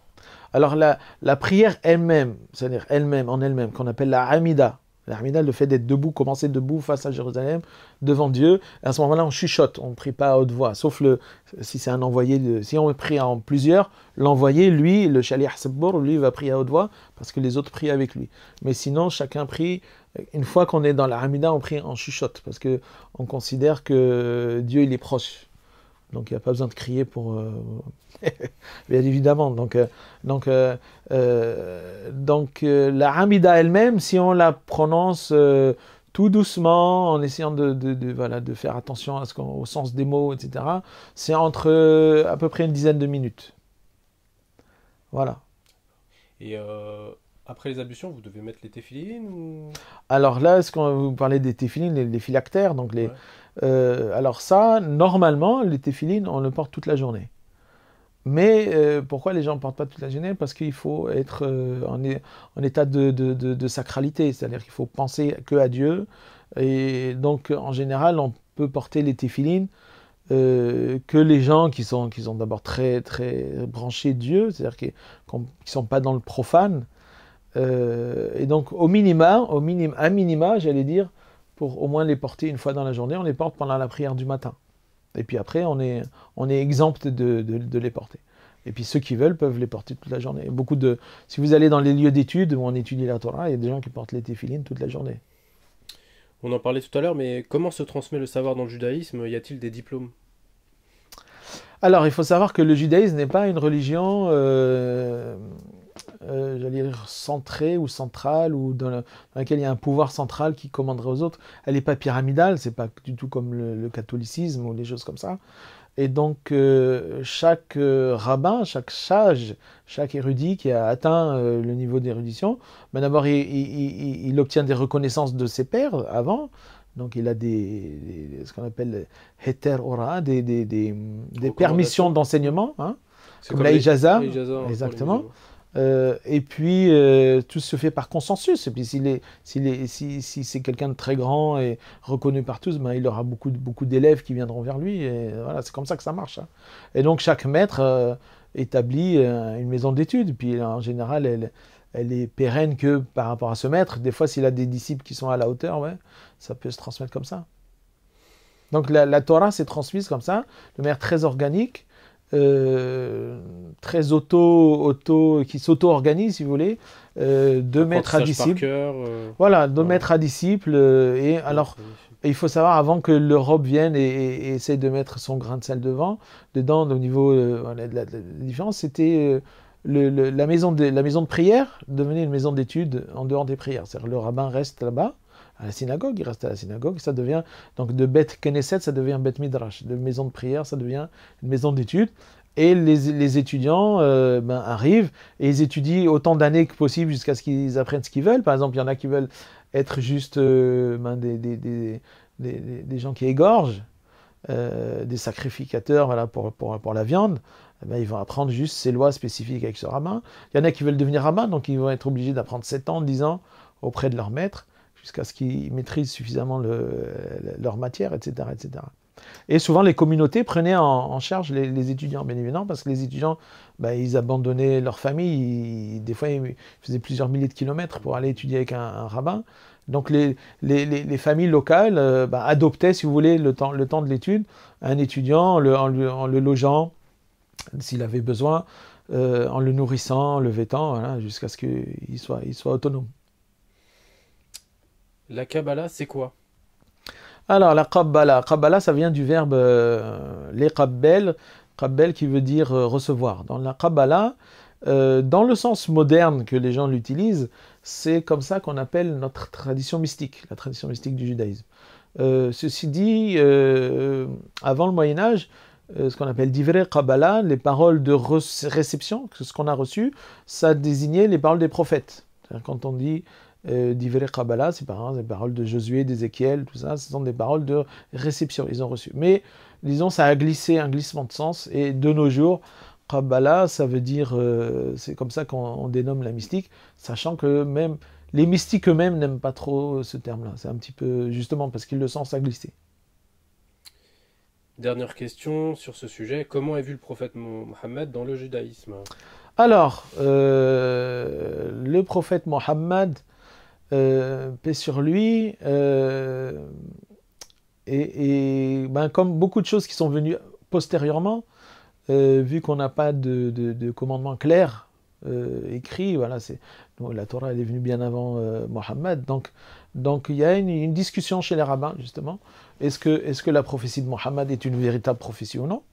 Alors la prière elle-même, c'est-à-dire en elle-même, qu'on appelle la Hamida. La Hamida, le fait d'être debout, commencer debout face à Jérusalem, devant Dieu. À ce moment-là, on chuchote, on ne prie pas à haute voix. Sauf si c'est un envoyé, si on prie en plusieurs, l'envoyé, lui, le Shaliah Sabbour, lui, va prier à haute voix parce que les autres prient avec lui. Mais sinon, chacun prie. Une fois qu'on est dans la Hamida, on prie en chuchote parce qu'on considère que Dieu, il est proche. Donc il n'y a pas besoin de crier pour... Bien évidemment. Donc la Hamida elle-même, si on la prononce tout doucement, en essayant de faire attention au sens des mots, etc., c'est entre à peu près une dizaine de minutes. Voilà. Et après les ablutions, vous devez mettre les téphilines ou... Alors là, vous parlez des téphilines, les phylactères, donc les... Ouais. Alors ça, normalement, les téphilines, on le porte toute la journée. Mais pourquoi les gens ne portent pas toute la journée? Parce qu'il faut être en état de sacralité, c'est-à-dire qu'il faut penser que à Dieu. Et donc, en général, on peut porter les téphilines que les gens qui sont d'abord très, très branchés Dieu, c'est-à-dire qui ne sont pas dans le profane. Et donc, à minima, j'allais dire, pour au moins les porter une fois dans la journée, on les porte pendant la prière du matin. Et puis après, on est exempt de les porter. Et puis ceux qui veulent peuvent les porter toute la journée. Si vous allez dans les lieux d'études où on étudie la Torah, il y a des gens qui portent les téphilines toute la journée. On en parlait tout à l'heure, mais comment se transmet le savoir dans le judaïsme? Y a-t-il des diplômes? Alors, il faut savoir que le judaïsme n'est pas une religion... j'allais dire centrée ou centrale, ou dans laquelle il y a un pouvoir central qui commanderait aux autres. Elle n'est pas pyramidale, c'est pas du tout comme le catholicisme ou les choses comme ça. Et donc chaque rabbin, chaque sage, chaque érudit qui a atteint le niveau d'érudition, d'abord il obtient des reconnaissances de ses pairs avant. Donc il a ce qu'on appelle heter ora, des permissions d'enseignement, hein, comme la ijaza, exactement. Et puis, tout se fait par consensus. Et puis, si c'est quelqu'un de très grand et reconnu par tous, ben, il aura beaucoup d'élèves qui viendront vers lui. Et voilà, c'est comme ça que ça marche. Hein. Et donc, chaque maître établit une maison d'études. Puis, en général, elle est pérenne que par rapport à ce maître. Des fois, s'il a des disciples qui sont à la hauteur, ouais, ça peut se transmettre comme ça. Donc, la Torah s'est transmise comme ça, de manière très organique. Très qui s'auto-organise, si vous voulez, de maître à disciple. Voilà, de maître à disciple. Et alors, il faut savoir, avant que l'Europe vienne et essaye de mettre son grain de sel dedans, au niveau voilà, de la différence, c'était la maison de prière devenait une maison d'études en dehors des prières. C'est-à-dire le rabbin reste là-bas, à la synagogue, il reste à la synagogue, ça devient, donc de Beth Knesset, ça devient Beth Midrash, de maison de prière, ça devient une maison d'études, et les étudiants arrivent, et ils étudient autant d'années que possible jusqu'à ce qu'ils apprennent ce qu'ils veulent. Par exemple, il y en a qui veulent être juste des gens qui égorgent, des sacrificateurs voilà, pour la viande. Ils vont apprendre juste ces lois spécifiques avec ce rabbin. Il y en a qui veulent devenir rabbin, donc ils vont être obligés d'apprendre 7 ans, 10 ans auprès de leur maître, jusqu'à ce qu'ils maîtrisent suffisamment leur matière, etc., etc. Et souvent, les communautés prenaient en charge les étudiants, bien évidemment, parce que les étudiants, ils abandonnaient leur famille. Des fois, ils faisaient plusieurs milliers de kilomètres pour aller étudier avec un rabbin. Donc, les familles locales adoptaient, si vous voulez, le temps de l'étude, un étudiant en le logeant, s'il avait besoin, en le nourrissant, en le vêtant, voilà, jusqu'à ce qu'il soit autonome. La Kabbalah, c'est quoi? Alors, la Kabbalah, ça vient du verbe leqabbel, qabbel qui veut dire recevoir. Dans la Kabbalah, dans le sens moderne que les gens l'utilisent, c'est comme ça qu'on appelle notre tradition mystique, la tradition mystique du judaïsme. Ceci dit, avant le Moyen-Âge, ce qu'on appelle divrei Kabbalah, les paroles de réception, ce qu'on a reçu, ça désignait les paroles des prophètes. C'est-à-dire quand on dit divrei Kabbalah, c'est par exemple des paroles de Josué, d'Ézéchiel, tout ça, ce sont des paroles de réception, ils ont reçu. Mais, disons, ça a glissé, un glissement de sens, et de nos jours, Kabbalah, ça veut dire, c'est comme ça qu'on dénomme la mystique, sachant que même les mystiques eux-mêmes n'aiment pas trop ce terme-là. C'est un petit peu, justement, parce qu'ils le sentent, ça glisser. Dernière question sur ce sujet, comment est vu le prophète Mohammed dans le judaïsme? Alors, le prophète Mohammed, paix sur lui, et comme beaucoup de choses qui sont venues postérieurement, vu qu'on n'a pas de commandement clair écrit, voilà, la Torah elle est venue bien avant Mohammed, donc il y a une discussion chez les rabbins justement, est-ce que la prophétie de Mohammed est une véritable prophétie ou non?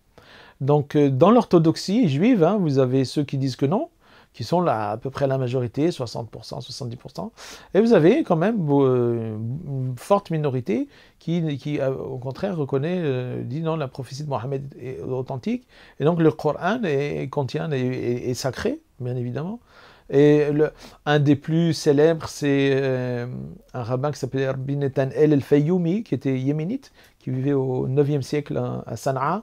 Donc dans l'orthodoxie juive, hein, vous avez ceux qui disent que non, qui sont là à peu près la majorité, 60%, 70%. Et vous avez quand même une forte minorité qui au contraire, reconnaît, dit non, la prophétie de Mohammed est authentique. Et donc le Coran est sacré, bien évidemment. Et un des plus célèbres, c'est un rabbin qui s'appelait Rabbi Netanel el-Fayyoumi, qui était yéménite, qui vivait au 9e siècle à Sanaa,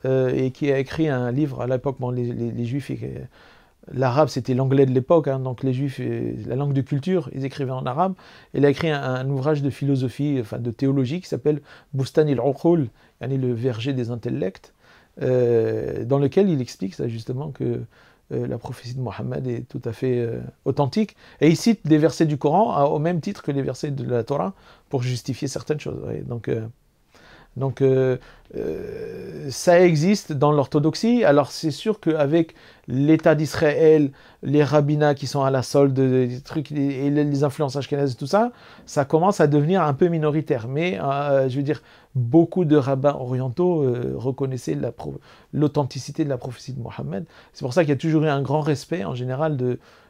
et qui a écrit un livre à l'époque, les Juifs... L'arabe, c'était l'anglais de l'époque, hein, donc les juifs, la langue de culture, ils écrivaient en arabe. Il a écrit un ouvrage de philosophie, enfin de théologie, qui s'appelle Bustan il-Uqul, le verger des intellects, dans lequel il explique ça, justement, que la prophétie de Mohammed est tout à fait authentique. Et il cite des versets du Coran au même titre que les versets de la Torah pour justifier certaines choses. Ouais. Donc ça existe dans l'orthodoxie. Alors c'est sûr qu'avec l'État d'Israël, les rabbinats qui sont à la solde des trucs et les influences ashkénazes et tout ça, ça commence à devenir un peu minoritaire. Mais je veux dire, beaucoup de rabbins orientaux reconnaissaient l'authenticité de la prophétie de Mohammed. C'est pour ça qu'il y a toujours eu un grand respect en général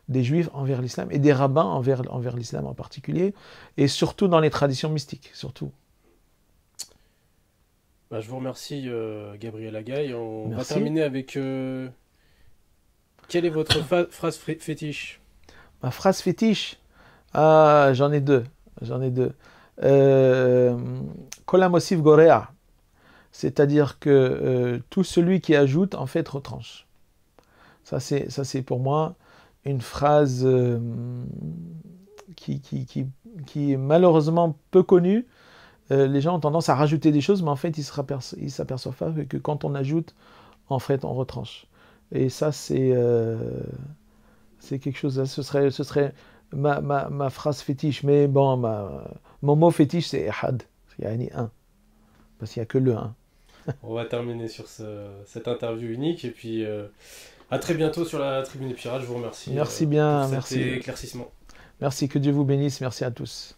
des juifs envers l'islam et des rabbins envers l'islam en particulier, et surtout dans les traditions mystiques, surtout. Je vous remercie, Gabriel Agaï. On Merci. va terminer avec... quelle est votre phrase fétiche? Ma phrase fétiche? Ah, j'en ai deux. Kolam osif gorea. C'est-à-dire que tout celui qui ajoute, en fait, retranche. Ça, c'est pour moi une phrase qui est malheureusement peu connue. Les gens ont tendance à rajouter des choses, mais en fait, ils s'aperçoivent pas que quand on ajoute, en fait, on retranche. Et ça, c'est quelque chose. Ce serait ma phrase fétiche. Mais bon, mon mot fétiche, c'est Ehad. Il y a un. Parce qu'il n'y a que le un. On va terminer sur cette interview unique. Et puis, à très bientôt sur la Tribune des Pirates. Je vous remercie. Merci bien. Pour cet merci. éclaircissement. Merci, que Dieu vous bénisse. Merci à tous.